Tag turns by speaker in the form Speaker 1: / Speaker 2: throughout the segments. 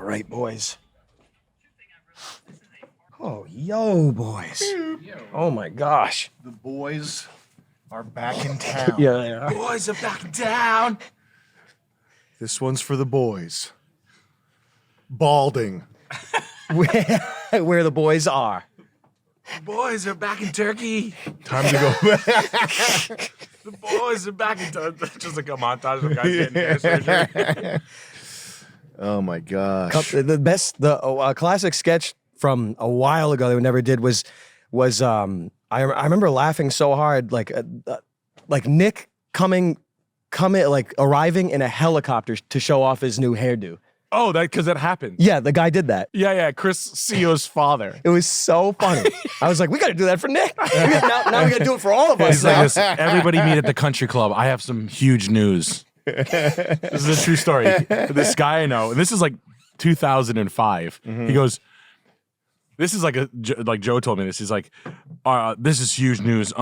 Speaker 1: All right, boys. Oh, yo, boys. Oh, my gosh.
Speaker 2: The boys are back in town.
Speaker 1: Yeah, they are.
Speaker 2: Boys are back in town. This one's for the boys. Balding.
Speaker 1: Where the boys are.
Speaker 2: The boys are back in Turkey. Time to go back. The boys are back in Turkey. Just like a montage of guys getting hair surgery. Oh, my gosh.
Speaker 1: The classic sketch from a while ago that we never did was I remember laughing so hard, like Nick arriving in a helicopter to show off his new hairdo.
Speaker 3: Oh, because that happened.
Speaker 1: Yeah, the guy did that.
Speaker 3: Yeah, Chris CEO's father.
Speaker 1: It was so funny. I was like, we got to do that for Nick. now we got to do it for all of us.
Speaker 3: He's like this, everybody meet at the country club. I have some huge news. This is a true story. This guy I know, and this is like 2005. Mm-hmm. He goes, this is like Joe told me this. He's like, this is huge news.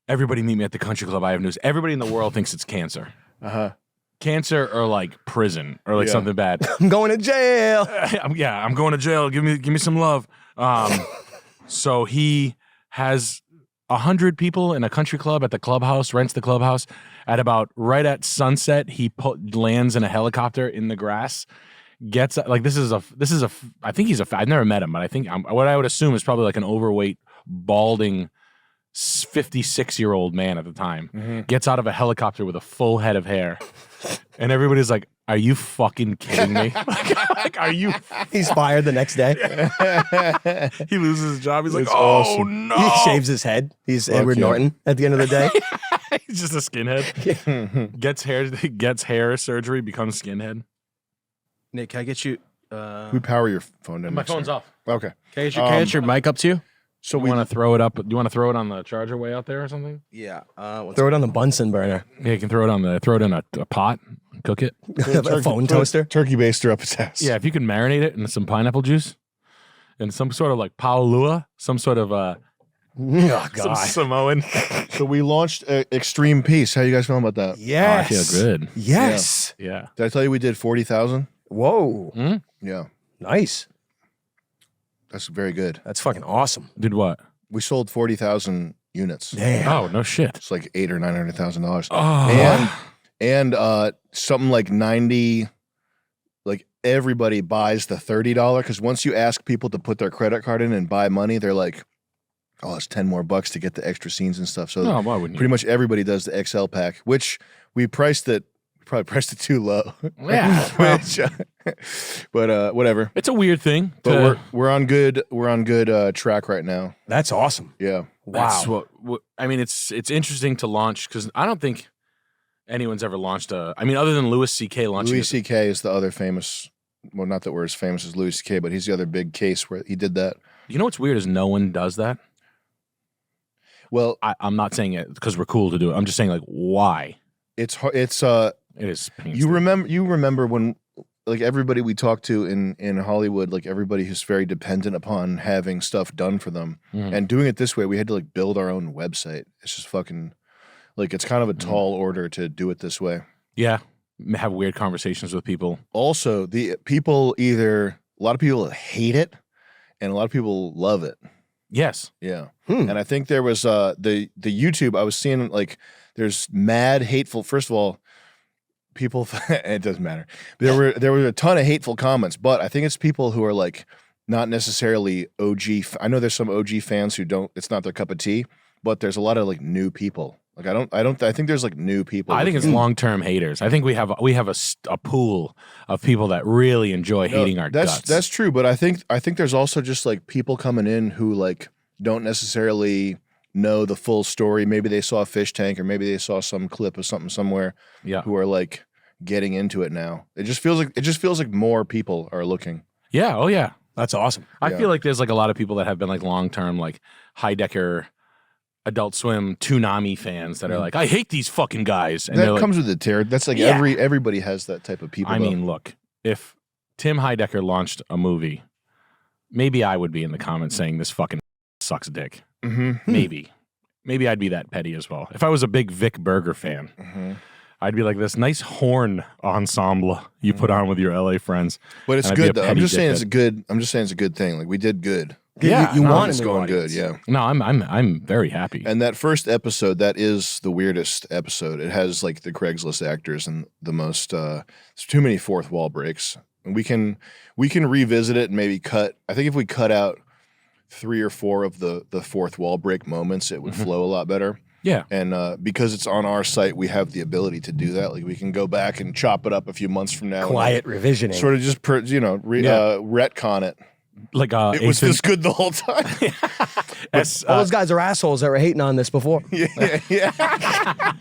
Speaker 3: Everybody meet me at the country club. I have news. Everybody in the world thinks it's cancer. Uh-huh. Cancer or like prison or like something bad.
Speaker 1: I'm going to jail.
Speaker 3: I'm going to jail. Give me some love. So he has 100 people in a country club at the clubhouse, rents the clubhouse. At about right at sunset, he lands in a helicopter in the grass. Gets like this is a I think he's I've never met him, but I think what I would assume is probably like an overweight, balding 56-year-old man at the time. Mm-hmm. Gets out of a helicopter with a full head of hair. And everybody's like, are you fucking kidding me? like, are you?
Speaker 1: He's fired the next day.
Speaker 3: He loses his job. He's like,
Speaker 2: awesome.
Speaker 3: No.
Speaker 1: He shaves his head. He's Edward Norton at the end of the day.
Speaker 3: He's just a skinhead. Gets hair surgery, becomes skinhead.
Speaker 4: Nick, can I get you?
Speaker 2: We power your phone down.
Speaker 3: My phone's off.
Speaker 2: Okay.
Speaker 4: Can I get your mic up to you?
Speaker 3: So we want to throw it up. Do you want to throw it on the charger way out there or something?
Speaker 4: Yeah.
Speaker 1: Throw it on the Bunsen burner.
Speaker 3: Yeah, you can throw it in a pot, cook it.
Speaker 1: A phone toaster.
Speaker 2: Turkey baster up its ass.
Speaker 3: Yeah, if you can marinate it in some pineapple juice and some sort of like paolua, some sort of some Samoan.
Speaker 2: So we launched Extreme Peace. How you guys feeling about that?
Speaker 1: Yes.
Speaker 3: I feel good.
Speaker 1: Yes.
Speaker 3: Yeah.
Speaker 2: Did I tell you we did 40,000?
Speaker 1: Whoa.
Speaker 3: Mm-hmm.
Speaker 2: Yeah.
Speaker 1: Nice.
Speaker 2: That's very good.
Speaker 1: That's fucking awesome.
Speaker 3: Did what?
Speaker 2: We sold 40,000 units.
Speaker 1: Damn.
Speaker 3: Oh, no shit.
Speaker 2: It's like $800,000 or $900,000.
Speaker 3: Oh.
Speaker 2: And something like 90. Like everybody buys the $30 because once you ask people to put their credit card in and buy money, they're like, oh, it's 10 more bucks to get the extra scenes and stuff. So
Speaker 3: why wouldn't you?
Speaker 2: Pretty much everybody does the XL pack, which we probably priced it too low.
Speaker 3: Yeah.
Speaker 2: But whatever.
Speaker 3: It's a weird thing.
Speaker 2: But we're on good track right now.
Speaker 1: That's awesome.
Speaker 2: Yeah.
Speaker 1: Wow.
Speaker 3: I mean, it's interesting to launch because I don't think anyone's ever launched other than Louis C.K. launching.
Speaker 2: Louis C.K. is the other famous. Well, not that we're as famous as Louis C.K., but he's the other big case where he did that. You
Speaker 3: know what's weird is no one does that.
Speaker 2: Well,
Speaker 3: I'm not saying it because we're cool to do it. I'm just saying like why.
Speaker 2: It is.
Speaker 3: Painful.
Speaker 2: You remember when like everybody we talk to in Hollywood, like everybody who's very dependent upon having stuff done for them and doing it this way, we had to like build our own website. It's just fucking like it's kind of a tall order to do it this way.
Speaker 3: Yeah, have weird conversations with people. Also,
Speaker 2: a lot of people hate it, and a lot of people love it.
Speaker 3: Yes.
Speaker 2: Yeah. And I think there was the YouTube I was seeing like there's mad hateful. First of all, people it doesn't matter. There were a ton of hateful comments, but I think it's people who are like not necessarily OG. I know there's some OG fans who don't. It's not their cup of tea, but there's a lot of like new people. Like I think there's like new people.
Speaker 3: I think it's long-term haters. I think we have a pool of people that really enjoy hating our guts.
Speaker 2: That's true, but I think there's also just like people coming in who like don't necessarily know the full story. Maybe they saw a fish tank or maybe they saw some clip of something somewhere.
Speaker 3: Yeah.
Speaker 2: Who are like getting into it now. It just feels like more people are looking.
Speaker 3: Yeah. Oh yeah.
Speaker 1: That's awesome.
Speaker 3: I feel like there's like a lot of people that have been like long-term like Hyde, Adult Swim, Toonami fans that are like, I hate these fucking guys. And
Speaker 2: that comes with the terror. That's like everybody has that type of people.
Speaker 3: I mean, look, if Tim Hyde launched a movie, maybe I would be in the comments saying this fucking sucks dick.
Speaker 2: Mm-hmm.
Speaker 3: Maybe I'd be that petty as well. If I was a big Vic Berger fan.
Speaker 2: Mm-hmm.
Speaker 3: I'd be like this nice horn ensemble you put on with your LA friends.
Speaker 2: But it's
Speaker 3: And I'd be
Speaker 2: good
Speaker 3: a
Speaker 2: though. I'm
Speaker 3: petty
Speaker 2: just saying
Speaker 3: dickhead.
Speaker 2: it's a good. I'm just saying it's a good thing. Like we did good.
Speaker 3: Yeah,
Speaker 1: you
Speaker 3: no,
Speaker 1: want
Speaker 2: It's
Speaker 1: a new
Speaker 2: going good.
Speaker 1: audience.
Speaker 2: Yeah.
Speaker 3: No, I'm very happy.
Speaker 2: And that first episode, that is the weirdest episode. It has like the Craigslist actors and the most. There's too many fourth wall breaks. And we can revisit it and maybe cut. I think if we cut out 3 or 4 of the fourth wall break moments, it would flow a lot better.
Speaker 3: Yeah.
Speaker 2: And because it's on our site, we have the ability to do that. Like we can go back and chop it up a few months from now.
Speaker 1: Quiet
Speaker 2: and
Speaker 1: revisioning.
Speaker 2: sort of just retcon it.
Speaker 3: Like
Speaker 2: It was this good the whole time.
Speaker 1: All those guys are assholes that were hating on this before.
Speaker 2: yeah.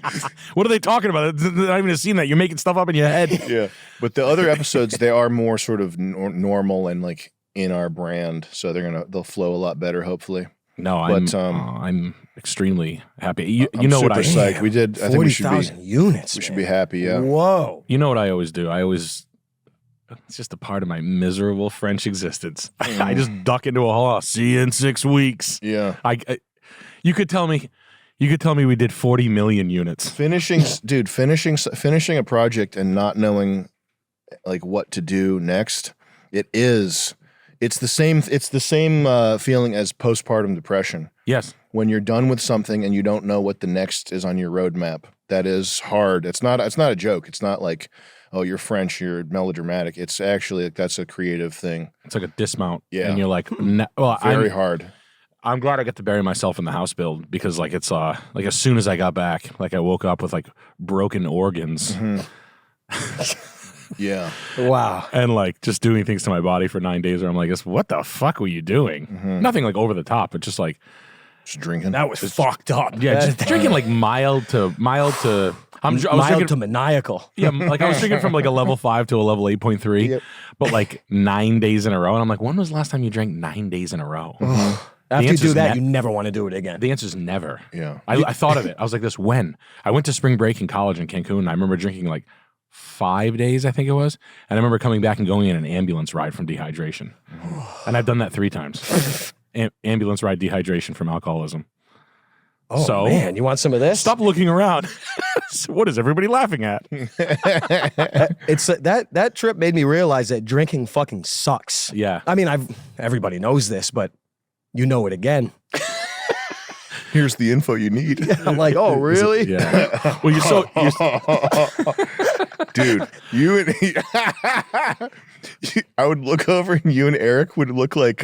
Speaker 3: what are they talking about? They're not even seen that. You're making stuff up in your head.
Speaker 2: Yeah. But the other episodes, they are more sort of normal and like in our brand. So they'll flow a lot better, hopefully.
Speaker 3: No, I'm extremely happy. You
Speaker 2: I'm
Speaker 3: know what I
Speaker 2: super psyched. We did. I think we should
Speaker 1: 40,000
Speaker 2: be.
Speaker 1: units.
Speaker 2: We should
Speaker 1: man.
Speaker 2: be happy. Yeah.
Speaker 1: Whoa.
Speaker 3: You know what I always do? It's just a part of my miserable French existence. I just duck into a hole. I'll see you in 6 weeks.
Speaker 2: Yeah.
Speaker 3: You could tell me we did 40 million units.
Speaker 2: Finishing a project and not knowing like what to do next. It's the same feeling as postpartum depression.
Speaker 3: Yes.
Speaker 2: When you're done with something and you don't know what the next is on your roadmap. That is hard. It's not a joke. It's not like, oh, you're French, you're melodramatic. It's actually like that's a creative thing.
Speaker 3: It's like a dismount.
Speaker 2: Yeah.
Speaker 3: And you're like,
Speaker 2: Very hard.
Speaker 3: I'm glad I got to bury myself in the house build because like it's like as soon as I got back, like I woke up with like broken organs.
Speaker 2: Yeah.
Speaker 1: Wow.
Speaker 3: And like just doing things to my body for 9 days where I'm like, what the fuck were you doing? Nothing like over the top, but just like
Speaker 2: Just drinking.
Speaker 1: That was fucked up.
Speaker 3: yeah, just drinking like mild to I was
Speaker 1: mild
Speaker 3: drinking,
Speaker 1: to maniacal.
Speaker 3: yeah, like I was drinking from like a level 5 to a level 8.3,
Speaker 2: Yep.
Speaker 3: but like 9 days in a row. And I'm like, when was the last time you drank 9 days in a row?
Speaker 1: After you
Speaker 3: answer's
Speaker 1: do that,
Speaker 3: ne-
Speaker 1: you never want to do it again.
Speaker 3: The answer is never.
Speaker 2: Yeah.
Speaker 3: I thought of it. I was like this when? I went to spring break in college in Cancun and I remember drinking like 5 days, I think it was. And I remember coming back and going in an ambulance ride from dehydration. And I've done that 3 times. Ambulance ride dehydration from alcoholism.
Speaker 1: Oh,
Speaker 3: So-
Speaker 1: man, you want some of this?
Speaker 3: Stop looking around. What is everybody laughing at?
Speaker 1: It's that trip made me realize that drinking fucking sucks.
Speaker 3: Yeah.
Speaker 1: I mean, everybody knows this, but you know it again.
Speaker 2: Here's the info you need.
Speaker 1: I'm like, oh, really?
Speaker 3: Yeah. Well,
Speaker 2: Dude, you and I would look over and you and Eric would look like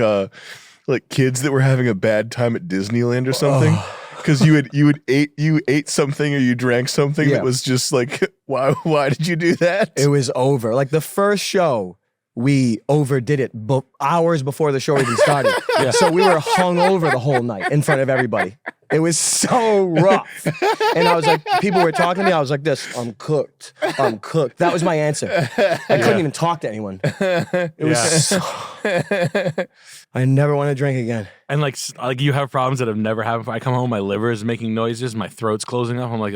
Speaker 2: kids that were having a bad time at Disneyland or something. Because you ate something or you drank something
Speaker 1: Yeah.
Speaker 2: that was just like, why did you do that?
Speaker 1: It was over. Like the first show, we overdid it hours before the show even started. So we were hungover the whole night in front of everybody. It was so rough. And I was like, people were talking to me. I was like this, I'm cooked. I'm cooked. That was my answer. I couldn't even talk to anyone. It was so... I never want to drink again.
Speaker 3: And like you have problems that have never happened. I come home, my liver is making noises, my throat's closing up. I'm like,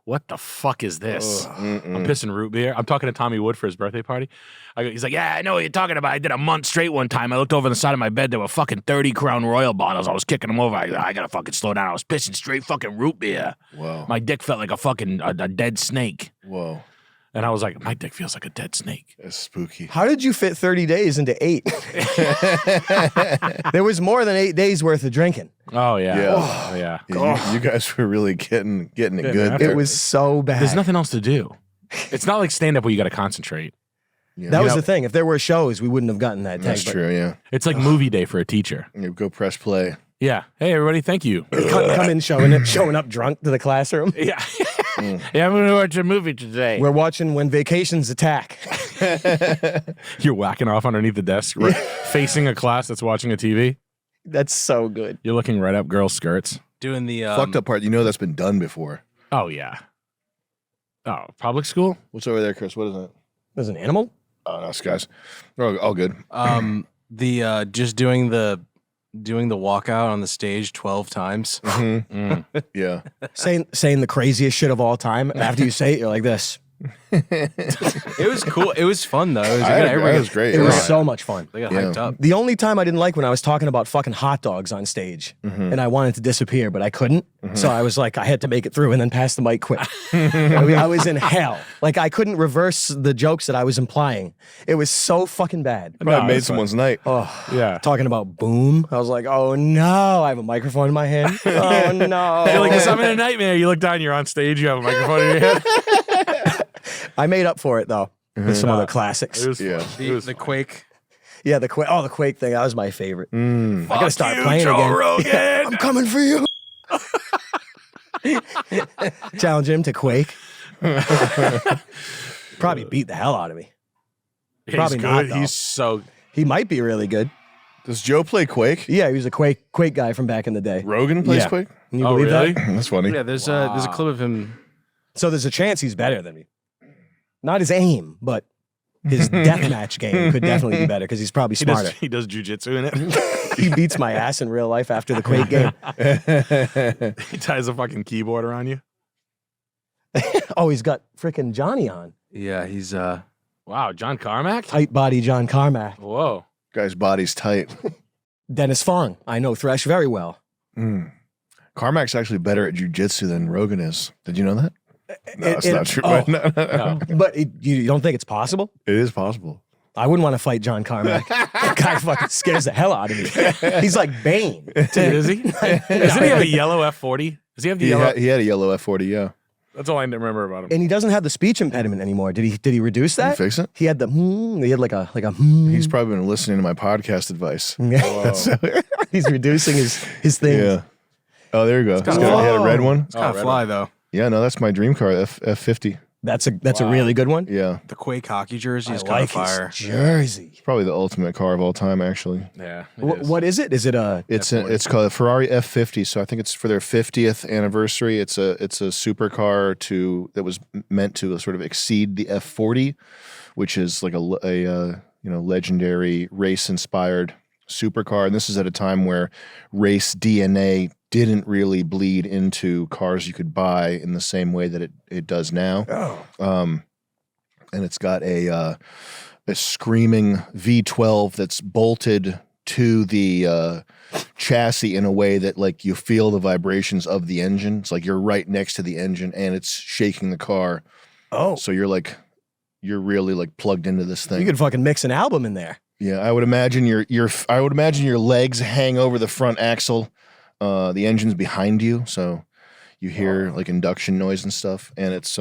Speaker 3: what the fuck is this? I'm pissing root beer. I'm talking to Tommy Wood for his birthday party. He's like, yeah, I know what you're talking about. I did a month straight one time. I looked over the side of my bed. There were fucking 30 Crown Royal bottles. I was kicking them over. I gotta fucking slow down. I was pissing straight fucking root beer.
Speaker 2: Whoa.
Speaker 3: My dick felt like a fucking a dead snake.
Speaker 2: Whoa.
Speaker 3: And I was like, my dick feels like a dead snake.
Speaker 2: That's spooky.
Speaker 1: How did you fit 30 days into 8? There was more than 8 days worth of drinking.
Speaker 3: Oh yeah.
Speaker 2: Yeah.
Speaker 3: Oh yeah.
Speaker 2: Yeah, you guys were really getting it good.
Speaker 3: after-
Speaker 2: there.
Speaker 1: It was so bad.
Speaker 3: There's nothing else to do. It's not like stand up where you got to concentrate.
Speaker 2: Yeah.
Speaker 1: That was
Speaker 3: know-
Speaker 1: the thing. If there were shows, we wouldn't have gotten that
Speaker 2: That's
Speaker 1: tank. but
Speaker 2: true, yeah.
Speaker 3: It's like movie day for a teacher.
Speaker 2: You go press play.
Speaker 3: Yeah. Hey everybody, thank you.
Speaker 1: Come in showing up drunk to the classroom.
Speaker 3: Yeah. Yeah, I'm gonna watch a movie today.
Speaker 1: We're watching When Vacations Attack.
Speaker 3: You're whacking off underneath the desk, facing a class that's watching a TV.
Speaker 1: That's so good.
Speaker 3: You're looking right up girls' skirts.
Speaker 4: Doing the
Speaker 2: Fucked up part, that's been done before.
Speaker 3: Oh yeah. Oh, public school?
Speaker 2: What's over there, Chris? What is that?
Speaker 1: There's an animal?
Speaker 2: Oh, no, it's guys. Oh, all good.
Speaker 4: just doing the walkout on the stage 12 times.
Speaker 2: Yeah.
Speaker 1: Saying the craziest shit of all time. And after you say it, you're like this.
Speaker 4: It was cool. It was fun though. It was,
Speaker 2: It was great.
Speaker 1: It was
Speaker 2: Yeah.
Speaker 1: so much fun.
Speaker 4: They got
Speaker 2: Yeah.
Speaker 4: hyped up.
Speaker 1: The only time I didn't like when I was talking about fucking hot dogs on stage and I wanted to disappear, but I couldn't. So I was like, I had to make it through and then pass the mic quick. I was in hell. Like I couldn't reverse the jokes that I was implying. It was so fucking bad.
Speaker 2: Probably
Speaker 3: No,
Speaker 2: made
Speaker 3: it's fine.
Speaker 2: someone's night.
Speaker 1: Oh,
Speaker 3: Yeah.
Speaker 1: talking about boom. I was like, oh no, I have a microphone in my hand. Oh no.
Speaker 3: You're like, I'm in a nightmare. You look down, you're on stage, you have a microphone in your head.
Speaker 1: I made up for it though with some other classics.
Speaker 3: It was
Speaker 2: Yeah.
Speaker 3: fun.
Speaker 4: The Quake.
Speaker 1: Yeah, the Quake thing, that was my favorite. I gotta start
Speaker 3: you,
Speaker 1: playing
Speaker 3: Joe
Speaker 1: again.
Speaker 3: Rogan.
Speaker 1: I'm coming for you. Challenge him to Quake. Probably beat the hell out of me.
Speaker 3: He's
Speaker 1: Probably
Speaker 3: good.
Speaker 1: not, though.
Speaker 3: He's so.
Speaker 1: He might be really good.
Speaker 2: Does Joe play Quake?
Speaker 1: Yeah, he was a Quake guy from back in the day.
Speaker 2: Rogan plays
Speaker 1: Yeah.
Speaker 2: Quake?
Speaker 1: Can you
Speaker 3: Oh,
Speaker 1: believe
Speaker 3: really?
Speaker 1: that?
Speaker 2: That's funny.
Speaker 4: Yeah, there's a clip of him.
Speaker 1: So there's a chance he's better than me. Not his aim, but his deathmatch game could definitely be better because he's probably smarter.
Speaker 3: He does jujitsu in it.
Speaker 1: He beats my ass in real life after the Quake game.
Speaker 3: He ties a fucking keyboard around you.
Speaker 1: Oh, he's got freaking Johnny on.
Speaker 4: Yeah, he's
Speaker 3: Wow, John Carmack?
Speaker 1: Tight body John Carmack.
Speaker 3: Whoa.
Speaker 2: Guy's body's tight.
Speaker 1: Dennis Fong. I know Thresh very well.
Speaker 2: Carmack's actually better at jujitsu than Rogan is. Did you know that? No, it's not true.
Speaker 1: oh.
Speaker 2: No.
Speaker 1: But you don't think it's possible?
Speaker 2: It is possible.
Speaker 1: I wouldn't want to fight John Carmack. That guy fucking scares the hell out of me. He's like Bane.
Speaker 3: Dude, is he? Doesn't he have a yellow F40? Does he have the yellow?
Speaker 2: He had a yellow F40, yeah.
Speaker 3: That's all I remember about him.
Speaker 1: And he doesn't have the speech impediment anymore. Did he reduce
Speaker 2: Did
Speaker 1: that?
Speaker 2: you fix it?
Speaker 1: He had the he had like a
Speaker 2: He's probably been listening to my podcast advice.
Speaker 1: Yeah. He's reducing his thing.
Speaker 2: Yeah. Oh, there you go. He had a red one.
Speaker 4: kind of
Speaker 3: red
Speaker 4: fly though.
Speaker 2: Yeah, no, that's my dream car, F50.
Speaker 1: That's a really good one.
Speaker 2: Yeah.
Speaker 4: The Quake hockey jersey is
Speaker 1: I
Speaker 4: kind
Speaker 1: like
Speaker 4: of fire.
Speaker 1: his jersey.
Speaker 2: It's probably the ultimate car of all time, actually.
Speaker 3: Yeah.
Speaker 1: What is it? Is it a
Speaker 2: It's called a Ferrari F50. So I think it's for their 50th anniversary. It's a supercar that was meant to sort of exceed the F40, which is like a legendary race inspired supercar. And this is at a time where race DNA didn't really bleed into cars you could buy in the same way that it does now.
Speaker 1: Oh.
Speaker 2: And it's got a screaming V12 that's bolted to the chassis in a way that like you feel the vibrations of the engine. It's like you're right next to the engine and it's shaking the car.
Speaker 1: Oh.
Speaker 2: So you're really like plugged into this thing.
Speaker 1: You could fucking mix an album in there.
Speaker 2: Yeah, I would imagine your legs hang over the front axle. The engine's behind you, so you hear like induction noise and stuff, and it's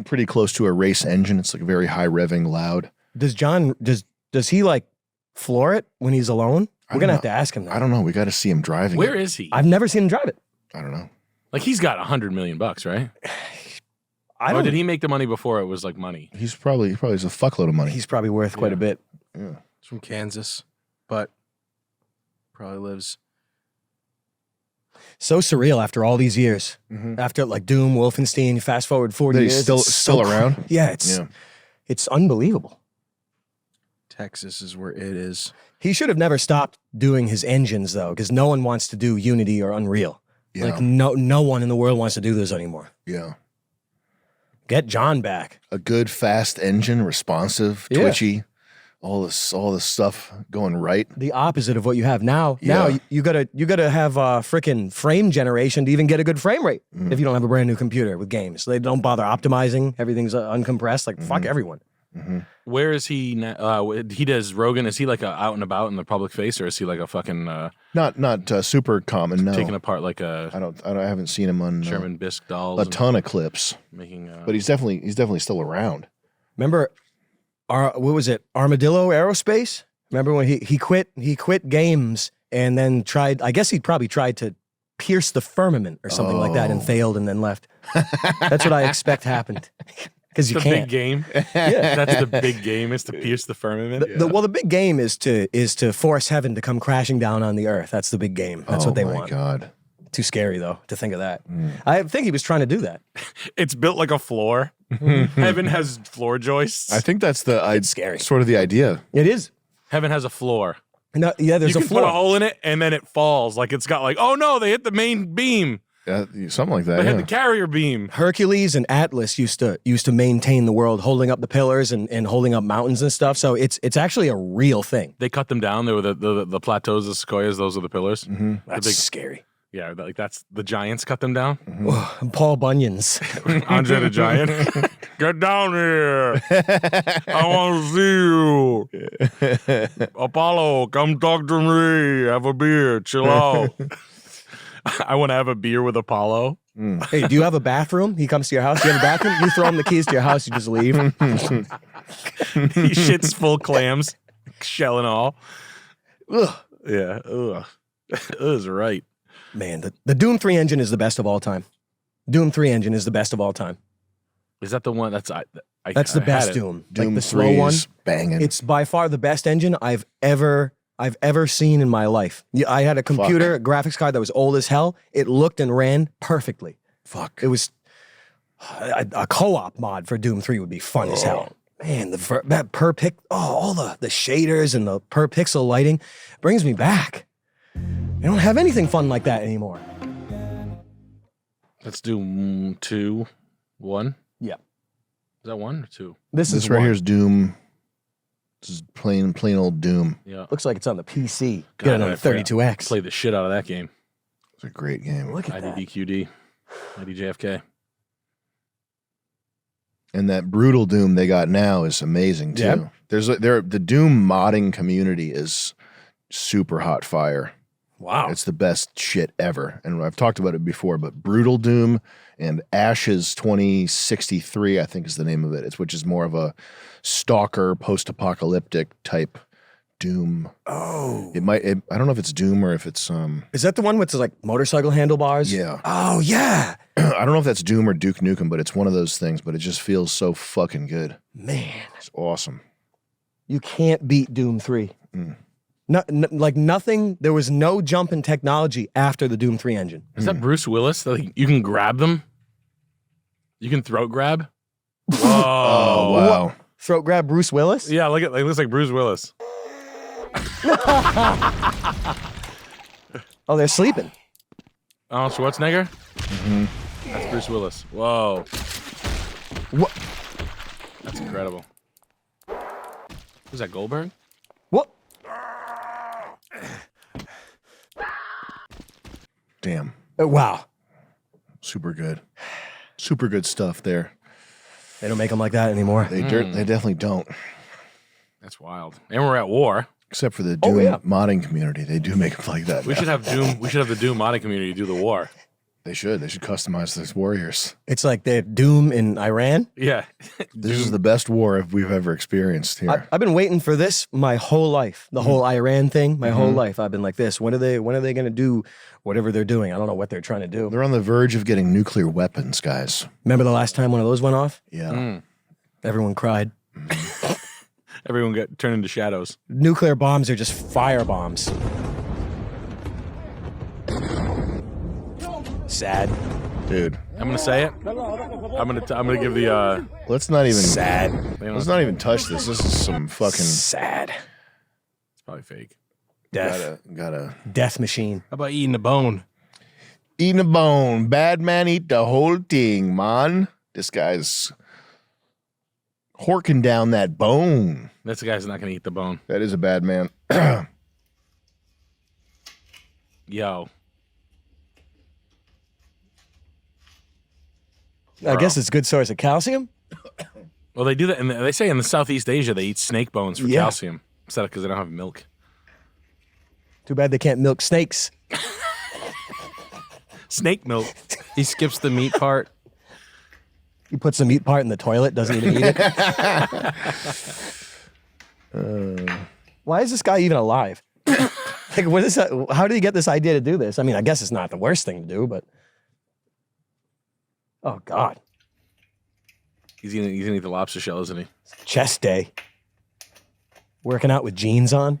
Speaker 2: pretty close to a race engine. It's like very high revving, loud.
Speaker 1: Does he like floor it when he's alone? We're gonna have to ask him that.
Speaker 2: I don't know. We got to see him driving.
Speaker 3: Where
Speaker 2: it.
Speaker 3: is he?
Speaker 1: I've never seen him drive it.
Speaker 2: I don't know.
Speaker 3: Like he's got $100 million, right? Or did he make the money before it was like money?
Speaker 2: He probably has a fuckload of money.
Speaker 1: He's probably worth quite a bit.
Speaker 2: Yeah.
Speaker 4: He's from Kansas, but probably lives.
Speaker 1: So surreal after all these years.
Speaker 2: Mhm.
Speaker 1: After like Doom, Wolfenstein, fast forward 40
Speaker 2: That
Speaker 1: years.
Speaker 2: he's still
Speaker 1: it's
Speaker 2: still
Speaker 1: so
Speaker 2: around.
Speaker 1: Yeah,
Speaker 2: Yeah.
Speaker 1: it's unbelievable.
Speaker 4: Texas is where it is.
Speaker 1: He should have never stopped doing his engines though, because no one wants to do Unity or Unreal.
Speaker 2: Yeah.
Speaker 1: Like no one in the world wants to do this anymore.
Speaker 2: Yeah.
Speaker 1: Get John back.
Speaker 2: A good fast engine, responsive,
Speaker 1: Yeah.
Speaker 2: twitchy, all this stuff going right.
Speaker 1: The opposite of what you have now.
Speaker 2: Yeah.
Speaker 1: Now you gotta have frickin' frame generation to even get a good frame rate. If you don't have a brand new computer with games, they don't bother optimizing. Everything's uncompressed. Like fuck everyone.
Speaker 3: Where is he now? He does Rogan. Is he like out and about in the public face, or is he like a fucking
Speaker 2: Not super common. No,
Speaker 3: taking apart like a
Speaker 2: I haven't seen him on
Speaker 3: Sherman Bisque dolls?
Speaker 2: a
Speaker 3: and
Speaker 2: ton of clips,
Speaker 3: making,
Speaker 2: but he's definitely still around.
Speaker 1: Remember, what was it? Armadillo Aerospace. Remember when he quit games and then tried? I guess he probably tried to pierce the firmament or something like that and failed and then left. That's what I expect happened. Because you
Speaker 3: the
Speaker 1: can't.
Speaker 3: big game.
Speaker 1: Yeah.
Speaker 3: That's the big game. Is to pierce the firmament.
Speaker 1: The big game is to force heaven to come crashing down on the earth. That's the big game. That's what they
Speaker 2: my
Speaker 1: want.
Speaker 2: God.
Speaker 1: Too scary though to think of that. I think he was trying to do that.
Speaker 3: It's built like a floor. Heaven has floor joists.
Speaker 2: I think that's
Speaker 1: scary.
Speaker 2: sort of the idea.
Speaker 1: It is.
Speaker 3: Heaven has a floor.
Speaker 1: No, yeah, there's
Speaker 3: You
Speaker 1: a
Speaker 3: can
Speaker 1: floor.
Speaker 3: put a hole in it and then it falls. Like it's got like, oh no, they hit the main beam.
Speaker 2: Something like that.
Speaker 3: They
Speaker 2: Yeah.
Speaker 3: had the carrier beam.
Speaker 1: Hercules and Atlas used to maintain the world, holding up the pillars and holding up mountains and stuff. So it's actually a real thing.
Speaker 3: They cut them down. They were the plateaus, the sequoias. Those are the pillars.
Speaker 1: That's
Speaker 3: big-
Speaker 1: scary.
Speaker 3: Yeah, like that's the giants cut them down.
Speaker 1: Paul Bunyan's.
Speaker 3: Andre the Giant, get down here! I want to see you. Apollo, come talk to me. Have a beer. Chill out. I want to have a beer with Apollo.
Speaker 1: Hey, do you have a bathroom? He comes to your house. Do you have a bathroom? You throw him the keys to your house. You just leave.
Speaker 3: He shits full clams, shell and all.
Speaker 1: Ugh.
Speaker 3: Yeah, ugh. Is right.
Speaker 1: Man, the Doom 3 engine is the best of all time. Doom 3 engine is the best of all time.
Speaker 3: Is that the one that's
Speaker 1: That's the
Speaker 3: I
Speaker 1: best
Speaker 3: had it.
Speaker 1: Doom.
Speaker 2: Doom
Speaker 1: like the
Speaker 2: 3
Speaker 1: slow one.
Speaker 2: is banging.
Speaker 1: It's by far the best engine I've ever seen in my life. I had a computer, a graphics card that was old as hell. It looked and ran perfectly.
Speaker 2: Fuck.
Speaker 1: It was a co-op mod for Doom 3 would be fun as hell. Man, that per pic, all the shaders and the per pixel lighting brings me back. I don't have anything fun like that anymore.
Speaker 3: Let's do 2, 1.
Speaker 1: Yeah.
Speaker 3: Is that 1 or 2?
Speaker 1: This
Speaker 2: This
Speaker 1: is
Speaker 2: right
Speaker 1: one.
Speaker 2: here is Doom. This is plain old Doom.
Speaker 3: Yeah.
Speaker 1: Looks like it's on the PC.
Speaker 3: God,
Speaker 1: Get it on
Speaker 3: I
Speaker 1: the
Speaker 3: forgot.
Speaker 1: 32X.
Speaker 3: Played the shit out of that game.
Speaker 2: It's a great game.
Speaker 1: Look at that.
Speaker 3: IDDQD, IDJFK.
Speaker 2: And that brutal Doom they got now is amazing too.
Speaker 1: Yep.
Speaker 2: The Doom modding community is super hot fire.
Speaker 1: Wow.
Speaker 2: It's the best shit ever. And I've talked about it before, but Brutal Doom and Ashes 2063, I think is the name of it. Which is more of a stalker, post-apocalyptic type Doom.
Speaker 1: Oh.
Speaker 2: I don't know if it's Doom or if it's
Speaker 1: Is that the one with the like motorcycle handlebars?
Speaker 2: yeah.
Speaker 1: Oh, yeah.
Speaker 2: I don't know if that's Doom or Duke Nukem, but it's one of those things, but it just feels so fucking good.
Speaker 1: Man,
Speaker 2: It's awesome.
Speaker 1: you can't beat Doom 3. Like nothing, there was no jump in technology after the Doom 3 engine.
Speaker 3: Is that Bruce Willis? Like, you can grab them? You can throat grab? Whoa.
Speaker 2: Oh, wow.
Speaker 1: Throat grab Bruce Willis?
Speaker 3: Yeah, look at it looks like Bruce Willis.
Speaker 1: Oh, they're sleeping.
Speaker 3: Arnold Schwarzenegger? That's Bruce Willis. Whoa.
Speaker 1: What?
Speaker 3: That's incredible. Who's that, Goldberg?
Speaker 1: What?
Speaker 2: Damn.
Speaker 1: Wow.
Speaker 2: Super good. Super good stuff there.
Speaker 1: They don't make them like that anymore.
Speaker 2: They definitely don't.
Speaker 3: That's wild. And we're at war.
Speaker 2: Except for the Doom
Speaker 1: yeah.
Speaker 2: modding community. They do make them like that.
Speaker 3: We
Speaker 2: now.
Speaker 3: should have Doom. We should have the Doom modding community do the war.
Speaker 2: They should. They should customize these warriors.
Speaker 1: It's like they're Doom in Iran.
Speaker 3: Yeah.
Speaker 2: This is the best war we've ever experienced here.
Speaker 1: I've been waiting for this my whole life. The whole Iran thing, my whole life. I've been like this. When are they going to do whatever they're doing? I don't know what they're trying to do.
Speaker 2: They're on the verge of getting nuclear weapons, guys.
Speaker 1: Remember the last time one of those went off?
Speaker 2: Yeah.
Speaker 1: Everyone cried.
Speaker 3: Everyone got turned into shadows.
Speaker 1: Nuclear bombs are just fire bombs. Sad.
Speaker 2: Dude,
Speaker 3: I'm gonna say it. I'm gonna give the
Speaker 2: let's not even
Speaker 1: Sad.
Speaker 2: let's not even touch this. This is some fucking
Speaker 1: Sad.
Speaker 3: It's probably fake.
Speaker 1: Death.
Speaker 2: gotta
Speaker 1: Death machine.
Speaker 4: How about eating a bone?
Speaker 2: eating a bone. Bad man eat the whole thing, man. This guy's horking down that bone.
Speaker 3: This guy's not gonna eat the bone.
Speaker 2: That is a bad man.
Speaker 3: Yo.
Speaker 1: I guess it's a good source of calcium.
Speaker 3: Well, they do that, and they say in the Southeast Asia they eat snake bones for
Speaker 1: Yeah.
Speaker 3: calcium instead of because they don't have milk.
Speaker 1: Too bad they can't milk snakes.
Speaker 3: Snake milk.
Speaker 4: He skips the meat part.
Speaker 1: He puts the meat part in the toilet, doesn't even eat it. Why is this guy even alive? Like, what is that? How did he get this idea to do this? I mean, I guess it's not the worst thing to do, but oh God,
Speaker 3: He's gonna eat the lobster shell, isn't he?
Speaker 1: chest day. Working out with jeans on.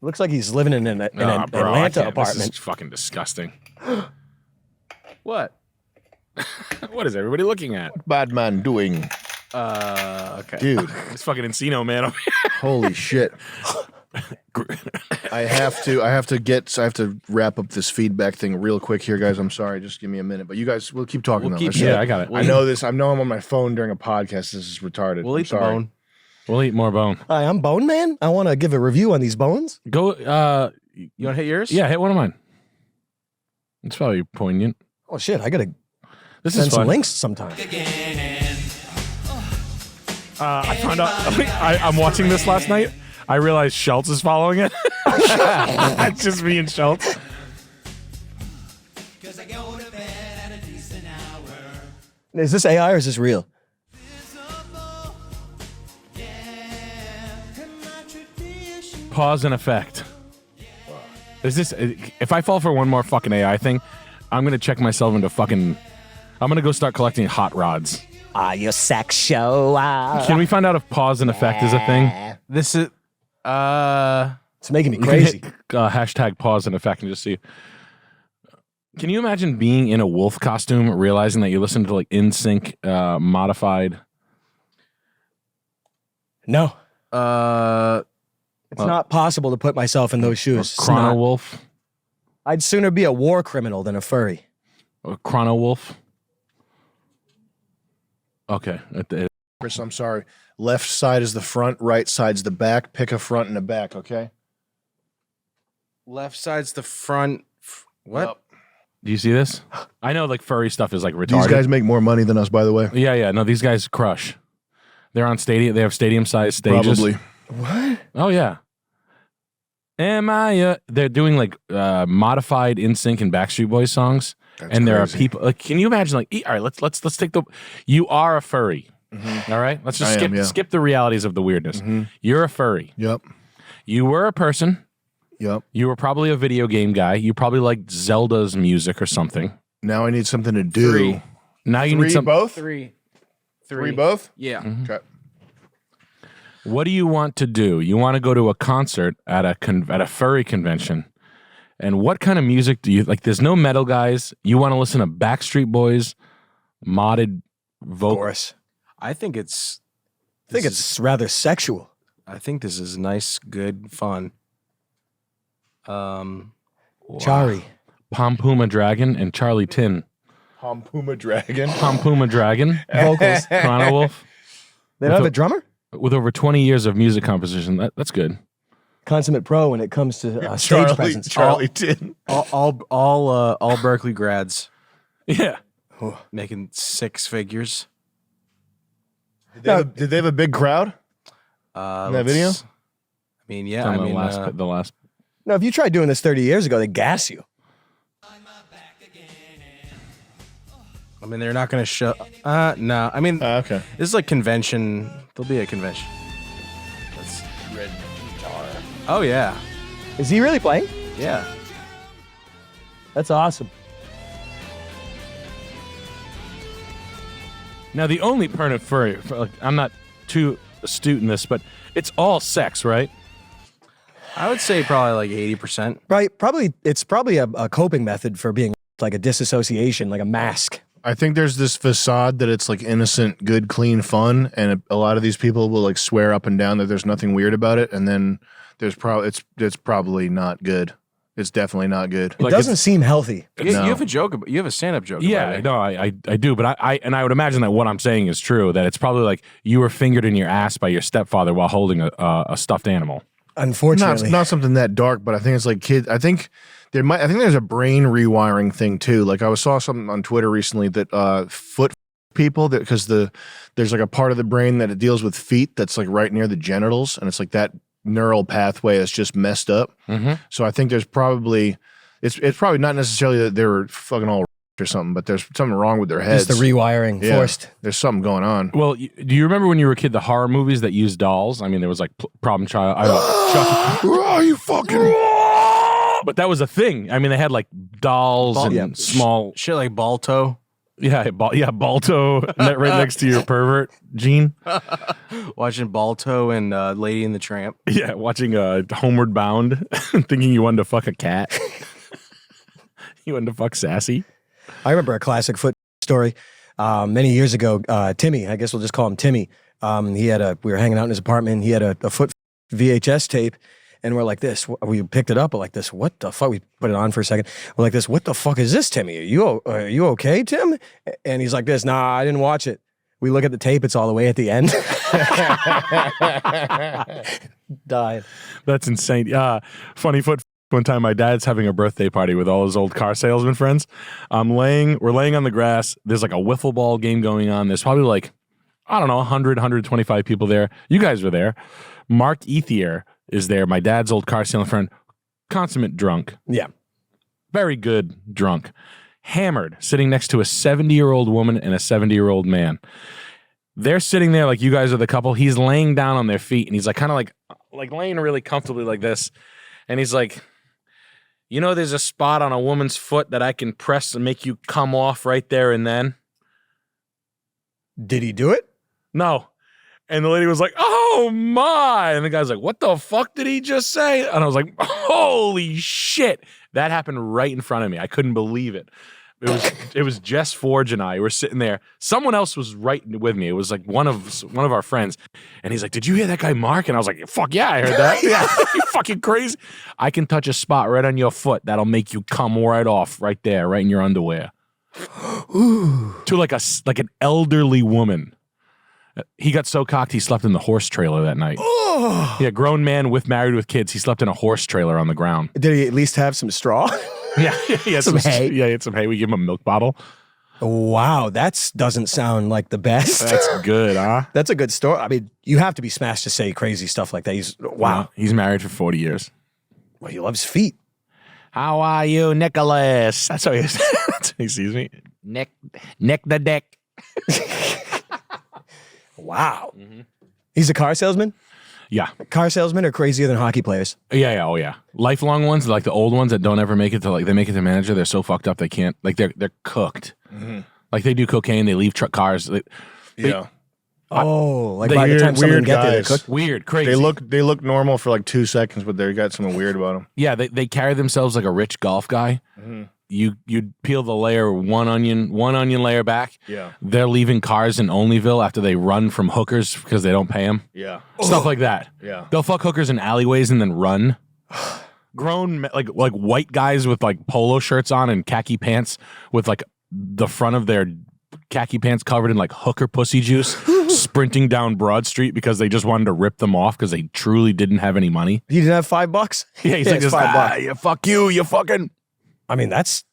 Speaker 1: Looks like he's living in an
Speaker 3: Bro,
Speaker 1: Atlanta
Speaker 3: I can't.
Speaker 1: apartment.
Speaker 3: This is fucking disgusting. What? What is everybody looking at?
Speaker 2: Bad man doing.
Speaker 4: Okay.
Speaker 2: Dude,
Speaker 3: It's fucking Encino, man.
Speaker 2: holy shit. I have to wrap up this feedback thing real quick here, guys. I'm sorry. Just give me a minute. But you guys, we'll keep talking.
Speaker 4: We'll
Speaker 2: though.
Speaker 4: keep-
Speaker 3: Yeah, I got it.
Speaker 2: I know this. I know I'm on my phone during a podcast. This is retarded.
Speaker 4: We'll
Speaker 2: I'm
Speaker 4: eat the
Speaker 2: sorry.
Speaker 4: bone.
Speaker 3: We'll eat more bone.
Speaker 1: Hi, I'm Bone Man. I want to give a review on these bones.
Speaker 3: Go.
Speaker 4: You want to hit yours?
Speaker 3: Yeah, hit one of mine. It's probably poignant.
Speaker 1: Oh shit, I gotta
Speaker 3: This
Speaker 1: send
Speaker 3: is
Speaker 1: some
Speaker 3: fun.
Speaker 1: links sometime.
Speaker 3: I found out. I'm watching this last night. I realized Schultz is following it. It's just me and Schultz.
Speaker 1: Is this AI or is this real?
Speaker 3: Pause and effect. Is this? If I fall for one more fucking AI thing, I'm gonna check myself into fucking. I'm gonna go start collecting hot rods.
Speaker 1: Are you sexual?
Speaker 3: Can we find out if pause and effect is a thing?
Speaker 4: This is.
Speaker 1: It's making me
Speaker 3: You can
Speaker 1: crazy.
Speaker 3: hit, hashtag pause and effect and just see. Can you imagine being in a wolf costume, realizing that you listen to like NSYNC modified?
Speaker 1: No,
Speaker 4: Uh,
Speaker 1: it's not possible to put myself in those shoes. It's
Speaker 3: Chrono
Speaker 1: not.
Speaker 3: Wolf?
Speaker 1: I'd sooner be a war criminal than a furry.
Speaker 3: Or Chrono Wolf? Okay.
Speaker 2: Chris, I'm sorry. Left side is the front, right side's the back. Pick a front and a back, okay?
Speaker 4: left side's the front. What?
Speaker 2: Yep.
Speaker 3: Do you see this? I know like furry stuff is like retarded.
Speaker 2: These guys make more money than us, by the way.
Speaker 3: Yeah. No, these guys crush. They're on stadium. They have stadium-sized stages.
Speaker 2: Probably.
Speaker 1: What?
Speaker 3: Oh yeah. Am I? They're doing like modified NSYNC and Backstreet Boys songs,
Speaker 2: That's
Speaker 3: and there
Speaker 2: crazy.
Speaker 3: are people. Like, can you imagine? Like, all right, let's take the. You are a furry.
Speaker 2: Mhm.
Speaker 3: All right, let's just
Speaker 2: I
Speaker 3: skip
Speaker 2: am, yeah.
Speaker 3: skip the realities of the weirdness.
Speaker 2: Mhm.
Speaker 3: You're a furry.
Speaker 2: Yep.
Speaker 3: You were a person.
Speaker 2: Yep.
Speaker 3: You were probably a video game guy. You probably liked Zelda's music or something.
Speaker 2: Now I need something to do.
Speaker 4: Three.
Speaker 3: Now you
Speaker 2: Three
Speaker 3: need some.
Speaker 2: both?
Speaker 4: Three.
Speaker 2: Three both?
Speaker 4: Yeah.
Speaker 3: Mhm.
Speaker 2: Okay.
Speaker 3: What do you want to do? You want to go to a concert at a furry convention, and what kind of music do you like? There's no metal guys. You want to listen to Backstreet Boys, modded
Speaker 1: Of
Speaker 3: vocal.
Speaker 1: course.
Speaker 4: I think it's.
Speaker 1: I think it's rather sexual.
Speaker 4: I think this is nice, good, fun.
Speaker 1: Chari.
Speaker 3: Pompuma Dragon and Charlie Tin.
Speaker 2: Puma Dragon.
Speaker 3: Pompuma Dragon,
Speaker 1: Vocals.
Speaker 3: Chrono Wolf,
Speaker 1: They don't have a drummer?
Speaker 3: with over 20 years of music composition. That's good.
Speaker 1: Consummate pro when it comes to stage presence.
Speaker 2: Charlie Tin.
Speaker 4: All Berkeley grads
Speaker 3: Yeah.
Speaker 4: making six figures.
Speaker 2: Did they have a big crowd? In that video?
Speaker 4: I mean, yeah.
Speaker 3: From
Speaker 4: I mean,
Speaker 3: the last.
Speaker 1: No, if you tried doing this 30 years ago, they gas you.
Speaker 4: they're not going to show. No. I mean,
Speaker 2: Okay.
Speaker 4: this is like convention. There'll be a convention. That's red guitar. Oh yeah,
Speaker 1: Is he really playing?
Speaker 4: yeah.
Speaker 1: That's awesome.
Speaker 3: Now the only permanent furry. Like, I'm not too astute in this, but it's all sex, right?
Speaker 4: I would say probably like 80%.
Speaker 1: Right? It's probably a coping method for being like a disassociation, like a mask.
Speaker 2: I think there's this facade that it's like innocent, good, clean fun, and a lot of these people will like swear up and down that there's nothing weird about it, and then there's it's probably not good. It's definitely not good.
Speaker 1: It
Speaker 3: Like,
Speaker 1: doesn't seem healthy.
Speaker 4: You
Speaker 2: No.
Speaker 4: have a joke. You have a stand-up joke. about
Speaker 3: Yeah,
Speaker 4: it.
Speaker 3: no, I do, but I would imagine that what I'm saying is true. That it's probably like you were fingered in your ass by your stepfather while holding a stuffed animal.
Speaker 1: Unfortunately.
Speaker 2: Not something that dark, but I think it's like kids. I think there's a brain rewiring thing too. Like saw something on Twitter recently that foot people that because there's like a part of the brain that it deals with feet that's like right near the genitals, and it's like that neural pathway is just messed up.
Speaker 3: Mm-hmm.
Speaker 2: So I think there's probably it's probably not necessarily that they were fucking all or something, but there's something wrong with their heads.
Speaker 1: Just the rewiring
Speaker 2: Yeah.
Speaker 1: forced.
Speaker 2: There's something going on.
Speaker 3: Well, do you remember when you were a kid the horror movies that used dolls? I mean, there was like Problem Child. Chucky.
Speaker 2: Oh, you fucking.
Speaker 3: But that was a thing. I mean, they had like dolls and
Speaker 1: yeah.
Speaker 3: small.
Speaker 4: Shit like Balto.
Speaker 3: Balto right next to your pervert gene.
Speaker 4: Watching Balto and Lady and the Tramp.
Speaker 3: Yeah, watching Homeward Bound, thinking you wanted to fuck a cat. You wanted to fuck Sassy.
Speaker 1: I remember a classic foot story many years ago. Timmy, I guess we'll just call him Timmy. We were hanging out in his apartment. He had a foot VHS tape, and we're like this. We picked it up, but like this. What the fuck? We put it on for a second. We're like this. What the fuck is this, Timmy? Are you okay, Tim? And he's like this. Nah, I didn't watch it. We look at the tape. It's all the way at the end. Died.
Speaker 3: That's insane. Funny foot. One time, my dad's having a birthday party with all his old car salesman friends. We're laying on the grass. There's like a wiffle ball game going on. There's probably like, I don't know, 100, 125 people there. You guys were there. Mark Ethier is there, my dad's old car salesman friend. Consummate drunk.
Speaker 1: Yeah.
Speaker 3: Very good drunk. Hammered, sitting next to a 70-year-old woman and a 70-year-old man. They're sitting there like you guys are the couple. He's laying down on their feet, and he's like kind of like laying really comfortably like this. And he's like, you know, there's a spot on a woman's foot that I can press and make you come off right there and then.
Speaker 1: Did he do it?
Speaker 3: No. And the lady was like, oh my. And the guy's like, what the fuck did he just say? And I was like, holy shit. That happened right in front of me. I couldn't believe it. It was Jess Forge and I were sitting there. Someone else was right with me. It was like one of our friends. And he's like, did you hear that guy Mark? And I was like, fuck yeah, I heard that. Yeah, you fucking crazy. I can touch a spot right on your foot that'll make you come right off right there, right in your underwear.
Speaker 1: Ooh.
Speaker 3: To like an elderly woman. He got so cocked he slept in the horse trailer that night.
Speaker 1: Oh.
Speaker 3: Yeah, grown man married with kids. He slept in a horse trailer on the ground.
Speaker 1: Did he at least have some straw?
Speaker 3: Yeah, he had
Speaker 1: some hay.
Speaker 3: Yeah, he had some hay. We gave him a milk bottle.
Speaker 1: Wow, that doesn't sound like the best.
Speaker 3: That's good, huh?
Speaker 1: That's a good story. I mean, you have to be smashed to say crazy stuff like that. Wow.
Speaker 3: He's married for 40 years.
Speaker 1: Well, he loves feet.
Speaker 3: How are you, Nicholas? That's how he says. Excuse me. Nick the dick.
Speaker 1: Wow. Mm-hmm. He's a car salesman?
Speaker 3: Yeah.
Speaker 1: Car salesmen are crazier than hockey players.
Speaker 3: Yeah, oh yeah. Lifelong ones, like the old ones that don't ever make it to, like, they make it to manager, they're so fucked up they can't, like, they're cooked. Mm-hmm. Like, they do cocaine, they leave truck cars.
Speaker 2: Yeah.
Speaker 1: Oh, like by the time someone get there, they're cooked?
Speaker 3: Weird, crazy.
Speaker 2: They look normal for like 2 seconds, but they got something weird about them.
Speaker 3: Yeah, they carry themselves like a rich golf guy. Mm-hmm. You peel the layer one onion layer back.
Speaker 2: Yeah.
Speaker 3: They're leaving cars in Onlyville after they run from hookers because they don't pay them.
Speaker 2: Yeah.
Speaker 3: Stuff like that.
Speaker 2: Yeah.
Speaker 3: They'll fuck hookers in alleyways and then run. Grown like white guys with like polo shirts on and khaki pants with like the front of their khaki pants covered in like hooker pussy juice, sprinting down Broad Street because they just wanted to rip them off because they truly didn't have any money.
Speaker 1: He didn't have $5?
Speaker 3: Yeah, he's like, $5. Yeah, fuck you, you fucking.
Speaker 1: I mean, that's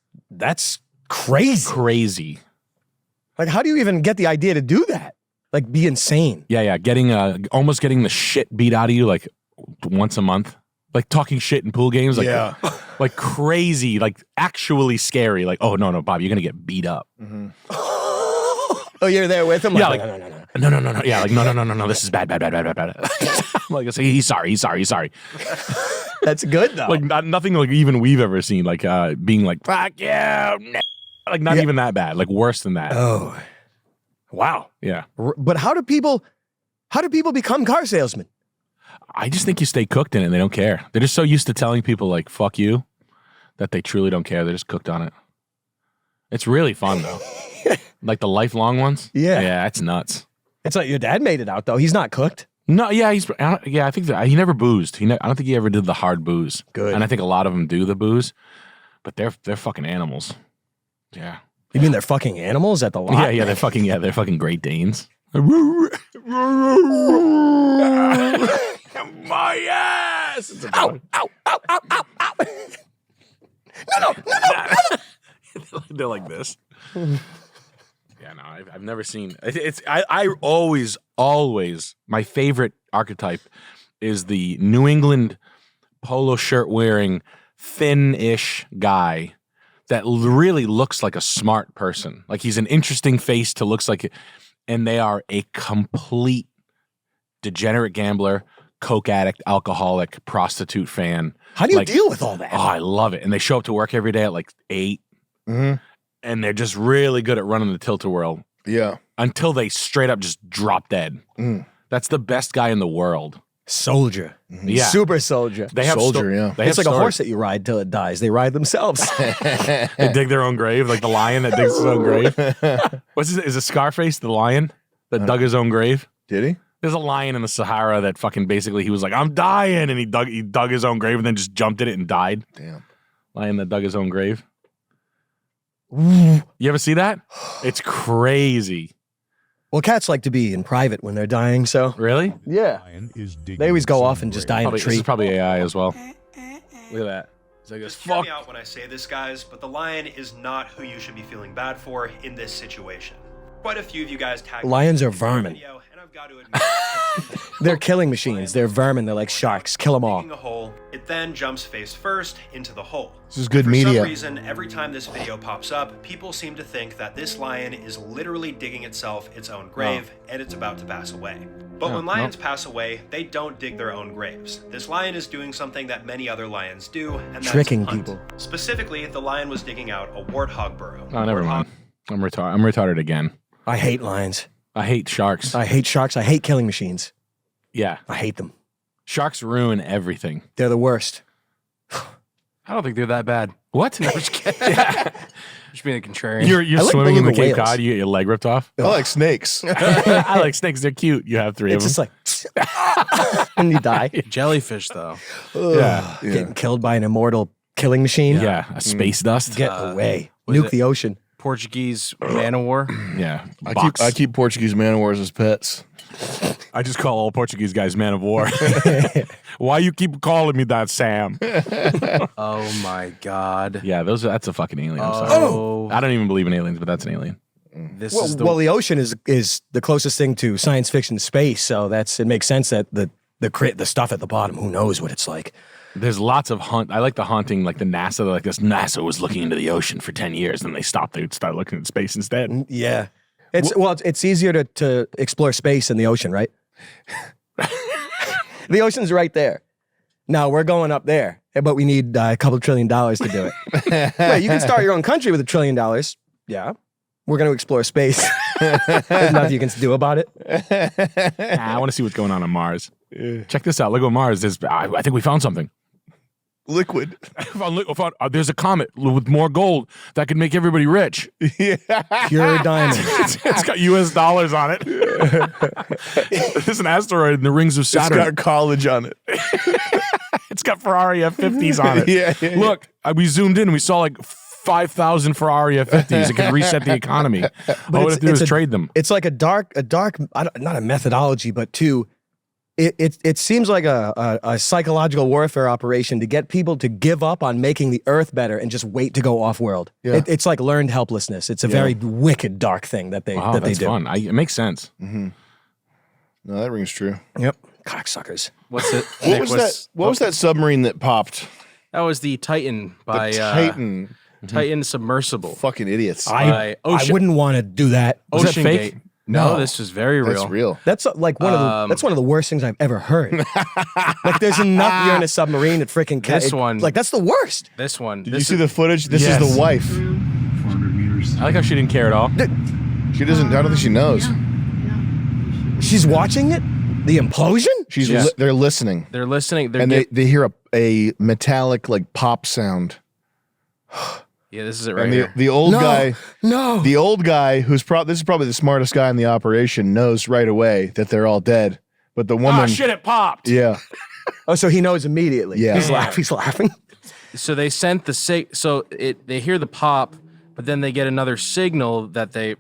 Speaker 1: crazy.
Speaker 3: Crazy.
Speaker 1: Like, how do you even get the idea to do that? Like, be insane.
Speaker 3: Yeah. Almost getting the shit beat out of you like once a month. Like talking shit in pool games. Like,
Speaker 2: yeah.
Speaker 3: Like crazy, like actually scary. Like, oh, no, Bob, you're going to get beat up.
Speaker 2: Mm-hmm.
Speaker 1: Oh, you're there with him?
Speaker 3: Yeah,
Speaker 1: like,
Speaker 3: no. Yeah, like, no. This is bad. I'm like, he's sorry.
Speaker 1: That's good, though.
Speaker 3: Like, nothing like even we've ever seen. Like, being like, fuck you. Like, not even that bad. Like, worse than that.
Speaker 1: Oh, wow.
Speaker 3: Yeah.
Speaker 1: But how do people become car salesmen?
Speaker 3: I just think you stay cooked in it and they don't care. They're just so used to telling people, like, fuck you, that they truly don't care. They're just cooked on it. It's really fun, though. Like the lifelong ones?
Speaker 1: Yeah.
Speaker 3: Yeah, it's nuts.
Speaker 1: It's like your dad made it out, though. He's not cooked.
Speaker 3: No, yeah, I think that he never boozed. I don't think he ever did the hard booze.
Speaker 1: Good.
Speaker 3: And I think a lot of them do the booze, but they're fucking animals. Yeah.
Speaker 1: You mean they're fucking animals at the lot?
Speaker 3: Yeah, they're fucking Great Danes. My ass! Ow! No. They're like this. Yeah, no, I've never seen. I always my favorite archetype is the New England polo shirt wearing thin-ish guy that really looks like a smart person. Like he's an interesting face to looks like, and they are a complete degenerate gambler, coke addict, alcoholic, prostitute fan.
Speaker 1: How do you deal with all that?
Speaker 3: Oh, I love it. And they show up to work every day at like 8.
Speaker 2: Mm-hmm.
Speaker 3: And they're just really good at running the tilt-a-whirl.
Speaker 2: Yeah.
Speaker 3: Until they straight up just drop dead.
Speaker 2: Mm.
Speaker 3: That's the best guy in the world.
Speaker 1: Soldier.
Speaker 2: Mm-hmm.
Speaker 1: Yeah. Super soldier.
Speaker 3: They have
Speaker 2: soldier, yeah.
Speaker 1: It's like a horse that you ride till it dies. They ride themselves.
Speaker 3: They dig their own grave, like the lion that digs his own grave. Is it Scarface, the lion, that dug his own grave?
Speaker 2: Did he?
Speaker 3: There's a lion in the Sahara that fucking basically he was like, I'm dying, and he dug his own grave and then just jumped in it and died.
Speaker 2: Damn.
Speaker 3: Lion that dug his own grave. You ever see that? It's crazy.
Speaker 1: Well, cats like to be in private when they're dying, so.
Speaker 3: Really?
Speaker 1: Yeah. They always go off and just die in a
Speaker 3: This
Speaker 1: tree.
Speaker 3: is probably AI as well. Look at that. It's like this.
Speaker 5: Hear me out when I say this, guys, but the lion is not who you should be feeling bad for in this situation. Quite a few of you guys tagged
Speaker 1: Lions
Speaker 5: me
Speaker 1: are
Speaker 5: in the
Speaker 1: vermin.
Speaker 5: video, and I've got to admit, I've seen this
Speaker 1: They're killing machines. They're vermin. They're like sharks. Kill them all.
Speaker 5: digging a hole, it then jumps face first into the hole.
Speaker 2: This is good
Speaker 5: For
Speaker 2: media.
Speaker 5: some reason, every time this video pops up, people seem to think that this lion is literally digging itself its own grave and it's about to pass away. But when lions pass away, they don't dig their own graves. This lion is doing something that many other lions do, and that's
Speaker 1: Tricking
Speaker 5: hunt.
Speaker 1: people.
Speaker 5: Specifically, the lion was digging out a warthog burrow.
Speaker 3: Oh, never mind. I'm retarded again.
Speaker 1: I hate lions.
Speaker 3: I hate sharks.
Speaker 1: I hate sharks. I hate killing machines.
Speaker 3: Yeah.
Speaker 1: I hate them.
Speaker 3: Sharks ruin everything.
Speaker 1: They're the worst.
Speaker 4: I don't think they're that bad.
Speaker 3: What?
Speaker 4: No, just kidding. Just being a contrarian.
Speaker 3: You're
Speaker 1: I like
Speaker 3: swimming in the
Speaker 1: beluga
Speaker 3: Cape
Speaker 1: whales.
Speaker 3: Cod, you get your leg ripped off?
Speaker 2: I like snakes.
Speaker 3: I like snakes. They're cute. You have 3
Speaker 1: It's
Speaker 3: of
Speaker 1: just
Speaker 3: them.
Speaker 1: like, and you die.
Speaker 4: Jellyfish, though.
Speaker 3: Yeah.
Speaker 1: Getting killed by an immortal killing machine.
Speaker 3: Yeah. A space dust.
Speaker 1: Get away.
Speaker 4: was
Speaker 1: Nuke
Speaker 4: it-
Speaker 1: the ocean.
Speaker 4: Portuguese man of war.
Speaker 3: Yeah.
Speaker 2: I keep Portuguese man o' wars as pets.
Speaker 3: I just call all Portuguese guys man of war. Why you keep calling me that, Sam?
Speaker 4: Oh my God.
Speaker 3: Yeah, that's a fucking alien. I'm sorry.
Speaker 4: Oh,
Speaker 3: I don't even believe in aliens, but that's an alien.
Speaker 4: this
Speaker 1: Well,
Speaker 4: is the
Speaker 1: the ocean is the closest thing to science fiction space, so it makes sense that the stuff at the bottom, who knows what it's like.
Speaker 3: There's lots of I like the haunting, like the NASA. Like this NASA was looking into the ocean for 10 years, and they stopped. They would start looking at space instead.
Speaker 1: Yeah. It's easier to explore space than the ocean, right? The ocean's right there. Now we're going up there, but we need a couple $1 trillion to do it. Wait, you can start your own country with $1 trillion. Yeah. We're going to explore space. There's nothing you can do about it.
Speaker 3: I want to see what's going on Mars. Check this out. Look at Mars. I think we found something.
Speaker 2: Liquid.
Speaker 3: There's a comet with more gold that could make everybody rich.
Speaker 1: Pure diamond.
Speaker 3: It's got U.S. dollars on it. There's an asteroid in the rings of
Speaker 2: It's
Speaker 3: Saturn.
Speaker 2: got college on it.
Speaker 3: It's got Ferrari F50s on it.
Speaker 2: Yeah.
Speaker 3: Look, we zoomed in and we saw like 5,000 Ferrari F50s. It could reset the economy. All we have to do is trade them.
Speaker 1: It's like a dark, not a methodology, but it seems like a psychological warfare operation to get people to give up on making the earth better and just wait to go off world.
Speaker 2: Yeah.
Speaker 1: It's like learned helplessness. It's a very wicked, dark thing that they
Speaker 3: Wow,
Speaker 1: that they
Speaker 3: that's
Speaker 1: do.
Speaker 3: fun. It makes sense.
Speaker 2: No, that rings true.
Speaker 1: Yep, cocksuckers.
Speaker 4: what's it?
Speaker 2: What
Speaker 4: Nick,
Speaker 2: was that? What was that submarine that popped?
Speaker 4: That was the Titan by
Speaker 2: The Titan.
Speaker 4: Titan Submersible.
Speaker 2: Fucking idiots.
Speaker 4: By
Speaker 1: I wouldn't want to do that.
Speaker 3: Was that
Speaker 4: Ocean
Speaker 3: fake?
Speaker 4: Gate. No,
Speaker 2: No.
Speaker 4: this is very real.
Speaker 2: That's real.
Speaker 1: That's like that's one of the worst things I've ever heard. Like there's enough you're in a submarine at freaking
Speaker 4: This one-
Speaker 1: like that's the worst.
Speaker 4: This one.
Speaker 2: Did you see the footage? This
Speaker 3: Yes.
Speaker 2: is the wife.
Speaker 6: 400 meters.
Speaker 3: I like how she didn't care at all.
Speaker 2: She doesn't. I don't think she knows.
Speaker 1: She's watching it. The implosion.
Speaker 2: She's.
Speaker 3: Yes.
Speaker 2: They're listening,
Speaker 4: They're listening. They're
Speaker 2: and they hear a metallic like pop sound.
Speaker 4: yeah, this is it right
Speaker 2: And
Speaker 4: here.
Speaker 2: the old guy.
Speaker 1: No.
Speaker 2: The old guy, this is probably the smartest guy in the operation, knows right away that they're all dead. But the woman,
Speaker 3: Oh, shit, it popped.
Speaker 2: yeah,
Speaker 1: Oh, so he knows immediately.
Speaker 2: Yeah.
Speaker 1: He's laughing.
Speaker 4: So they sent they hear the pop, but then they get another signal that they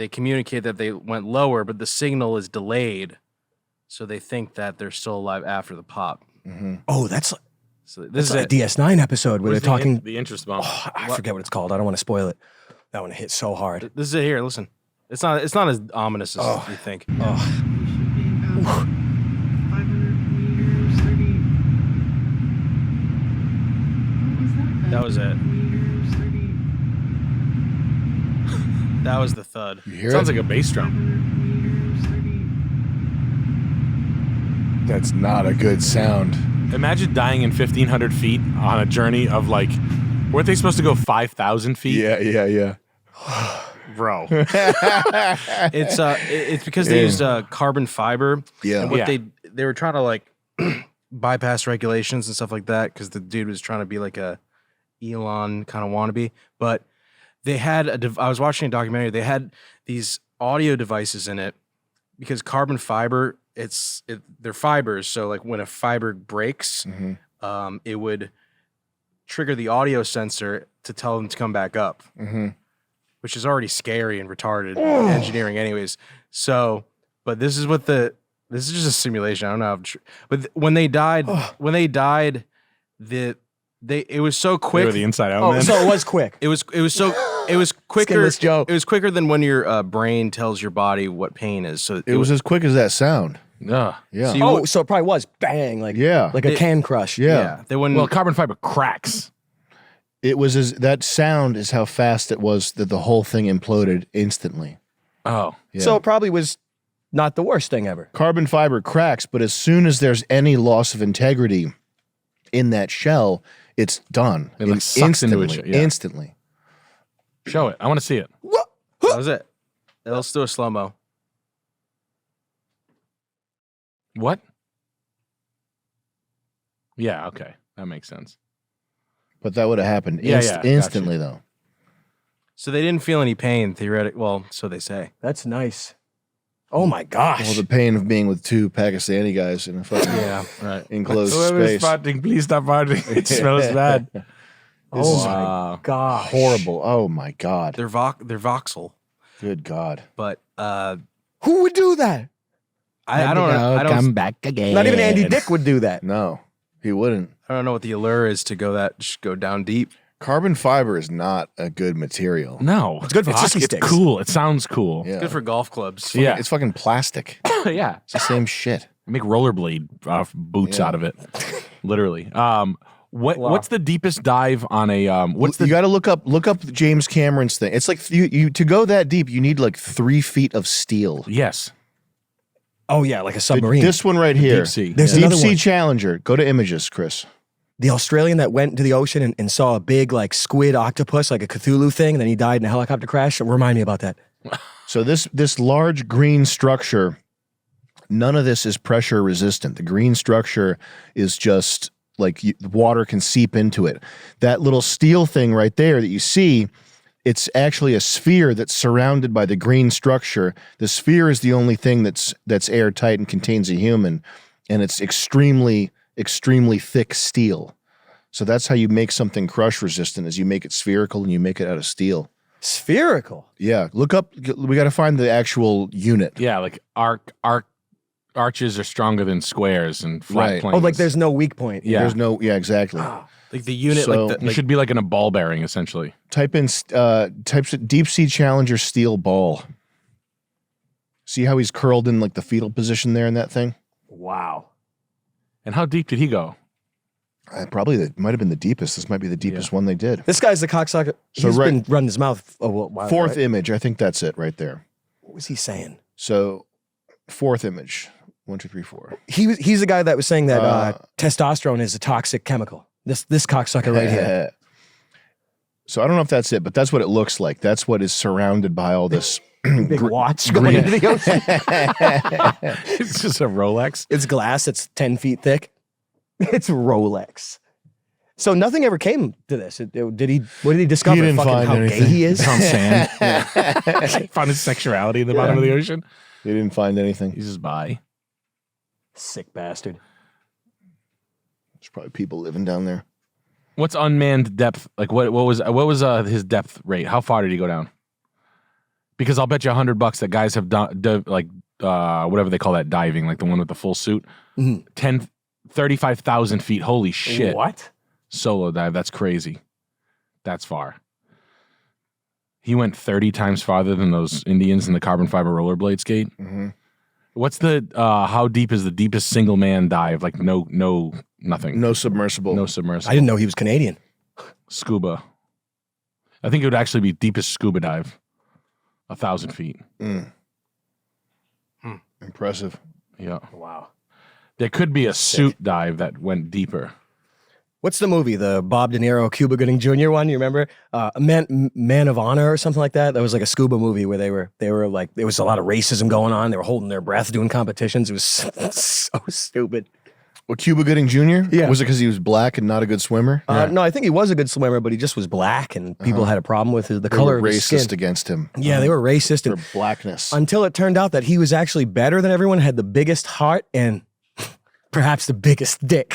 Speaker 4: communicate that they went lower, but the signal is delayed. So they think that they're still alive after the pop.
Speaker 1: Oh, that's
Speaker 4: So this
Speaker 1: like
Speaker 4: is
Speaker 1: a DS9 episode where
Speaker 3: Where's
Speaker 1: they're talking.
Speaker 3: the interest bump.
Speaker 1: Oh, I forget what it's called. I don't want to spoil it. That one hit so hard.
Speaker 4: This is it here. Listen, it's not as ominous as you think.
Speaker 6: We should be about 500 meters, 30. What was that?
Speaker 4: That was it.
Speaker 6: Meters, 30.
Speaker 4: That was the thud.
Speaker 2: you hear
Speaker 3: Sounds
Speaker 2: it?
Speaker 3: like a bass drum.
Speaker 6: 500 meters, 30.
Speaker 2: That's not a good sound.
Speaker 3: Imagine dying in 1,500 feet on a journey of like, weren't they supposed to go 5,000 feet?
Speaker 2: Yeah.
Speaker 3: Bro.
Speaker 4: It's because they used carbon fiber.
Speaker 2: Yeah.
Speaker 4: And what
Speaker 3: Yeah.
Speaker 4: they were trying to like bypass regulations and stuff like that because the dude was trying to be like a Elon kind of wannabe. But they had I was watching a documentary. They had these audio devices in it because carbon fiber they're fibers. So like when a fiber breaks, it would trigger the audio sensor to tell them to come back up, which is already scary and retarded engineering, anyways. So, but this is just a simulation. I don't know how true, but when they died, it was so
Speaker 3: They
Speaker 4: quick.
Speaker 3: were the inside out
Speaker 1: Oh,
Speaker 3: man.
Speaker 1: so it was quick.
Speaker 4: It was quicker.
Speaker 1: Skinless Joe.
Speaker 4: It was quicker than when your brain tells your body what pain is. So
Speaker 2: It was as quick as that sound.
Speaker 3: Ugh.
Speaker 2: Yeah.
Speaker 4: So you-
Speaker 1: Oh, so it probably was bang, like like a can crush.
Speaker 2: Yeah.
Speaker 4: They wouldn't.
Speaker 3: Well, carbon fiber cracks.
Speaker 2: It was that sound is how fast it was that the whole thing imploded instantly.
Speaker 3: Oh.
Speaker 2: Yeah.
Speaker 1: So it probably was not the worst thing ever.
Speaker 2: Carbon fiber cracks, but as soon as there's any loss of integrity in that shell, it's done.
Speaker 3: It, like, sucks into
Speaker 2: instantly.
Speaker 3: it, yeah.
Speaker 2: Instantly.
Speaker 3: Show it. I want to see it.
Speaker 4: that was it. Let's do a slow mo.
Speaker 3: What? Yeah, okay. That makes sense.
Speaker 2: But that would have happened
Speaker 3: Yeah, yeah, gotcha.
Speaker 2: instantly, though.
Speaker 4: So they didn't feel any pain, theoretically. Well, so they say.
Speaker 1: That's nice. Oh my gosh.
Speaker 2: Well, the pain of being with two Pakistani guys in a fucking
Speaker 4: Right.
Speaker 2: enclosed
Speaker 3: Whoever's
Speaker 2: space.
Speaker 3: farting, please stop farting. It smells bad.
Speaker 1: oh
Speaker 2: is
Speaker 1: my gosh.
Speaker 2: Horrible. Oh my God.
Speaker 4: They're voxel,
Speaker 2: Good God.
Speaker 4: but
Speaker 1: Who would do that?
Speaker 4: I don't
Speaker 3: back again.
Speaker 1: Not even Andy Dick would do that.
Speaker 2: No, he wouldn't.
Speaker 4: I don't know what the allure is to just go down deep.
Speaker 2: Carbon fiber is not a good material.
Speaker 3: No.
Speaker 1: It's good for hockey
Speaker 3: It's
Speaker 1: sticks.
Speaker 3: cool. It sounds cool.
Speaker 2: Yeah.
Speaker 4: Good for golf clubs.
Speaker 3: Yeah.
Speaker 2: It's fucking plastic.
Speaker 3: Yeah.
Speaker 2: It's the same shit.
Speaker 3: Make rollerblade boots
Speaker 2: Yeah.
Speaker 3: out of it. Literally. What's the deepest dive on a
Speaker 2: You got to look up James Cameron's thing. It's like you to go that deep, you need like 3 feet of steel.
Speaker 3: Yes.
Speaker 1: Oh yeah, like a submarine.
Speaker 2: This one right here,
Speaker 3: Deep sea.
Speaker 1: There's
Speaker 2: Deep
Speaker 1: another
Speaker 2: Sea
Speaker 1: one.
Speaker 2: Challenger. Go to images, Chris.
Speaker 1: The Australian that went into the ocean and saw a big like squid octopus, like a Cthulhu thing, and then he died in a helicopter crash. Remind me about that.
Speaker 2: So this large green structure, none of this is pressure resistant. The green structure is just like water can seep into it. That little steel thing right there that you see, it's actually a sphere that's surrounded by the green structure. The sphere is the only thing that's airtight and contains a human, and it's extremely thick steel. So that's how you make something crush resistant, is you make it spherical and you make it out of steel.
Speaker 1: Spherical.
Speaker 2: Yeah, look up. We got to find the actual unit.
Speaker 3: Yeah, like arches are stronger than squares and flat
Speaker 2: Right.
Speaker 3: planes.
Speaker 1: Oh, like there's no weak point.
Speaker 3: Yeah.
Speaker 2: There's no. Yeah, exactly.
Speaker 4: Like the unit,
Speaker 2: So-
Speaker 3: it should be like in a ball bearing, essentially.
Speaker 2: Type in types of Deep Sea Challenger steel ball. See how he's curled in like the fetal position there in that thing?
Speaker 1: Wow.
Speaker 3: And how deep did he go?
Speaker 2: Probably that might have been the deepest. This might be the deepest one they did.
Speaker 1: This guy's the cocksucker.
Speaker 2: So
Speaker 1: He's
Speaker 2: right-
Speaker 1: been running his mouth a while.
Speaker 2: Fourth
Speaker 1: right?
Speaker 2: image. I think that's it right there.
Speaker 1: What was he saying?
Speaker 2: So fourth image. 1, 2, 3, 4.
Speaker 1: He's the guy that was saying that testosterone is a toxic chemical. This cocksucker right here.
Speaker 2: So I don't know if that's it, but that's what it looks like. That's what is surrounded by all this.
Speaker 1: Big watch going into the ocean.
Speaker 3: It's just a Rolex.
Speaker 1: It's glass. It's 10 feet thick. It's Rolex. So nothing ever came to this. What did he discover?
Speaker 2: He didn't
Speaker 1: Fucking
Speaker 2: find
Speaker 1: how
Speaker 2: anything.
Speaker 1: gay he is.
Speaker 3: It's on sand. Found his sexuality in the bottom of the ocean.
Speaker 2: They didn't find anything.
Speaker 3: He's just by.
Speaker 1: Sick bastard.
Speaker 2: There's probably people living down there.
Speaker 3: What's unmanned depth? Like what was his depth rate? How far did he go down? Because I'll bet you $100 that guys have done like whatever they call that diving, like the one with the full suit. 35,000 feet. Holy shit.
Speaker 1: What?
Speaker 3: Solo dive. That's crazy. That's far. He went 30 times farther than those Indians in the carbon fiber rollerblade skate.
Speaker 2: Mm-hmm.
Speaker 3: What's the how deep is the deepest single man dive? Like nothing.
Speaker 2: No submersible.
Speaker 3: No submersible.
Speaker 1: I didn't know he was Canadian.
Speaker 3: Scuba. I think it would actually be deepest scuba dive. 1,000 feet.
Speaker 2: Impressive.
Speaker 3: Yeah.
Speaker 1: Wow.
Speaker 3: There could be a suit dive that went deeper.
Speaker 1: What's the movie? The Bob De Niro, Cuba Gooding Jr. one? You remember? Man of Honor or something like that. That was like a scuba movie where they were like, there was a lot of racism going on. They were holding their breath doing competitions. It was so stupid.
Speaker 2: Well, Cuba Gooding Jr.?
Speaker 1: Yeah.
Speaker 2: Was it because he was black and not a good swimmer?
Speaker 1: No, I think he was a good swimmer, but he just was black, and people had a problem with the
Speaker 2: They
Speaker 1: color
Speaker 2: were
Speaker 1: of his skin.
Speaker 2: racist against him.
Speaker 1: Yeah, they were racist,
Speaker 2: For
Speaker 1: and
Speaker 2: blackness.
Speaker 1: until it turned out that he was actually better than everyone, had the biggest heart, and perhaps the biggest dick.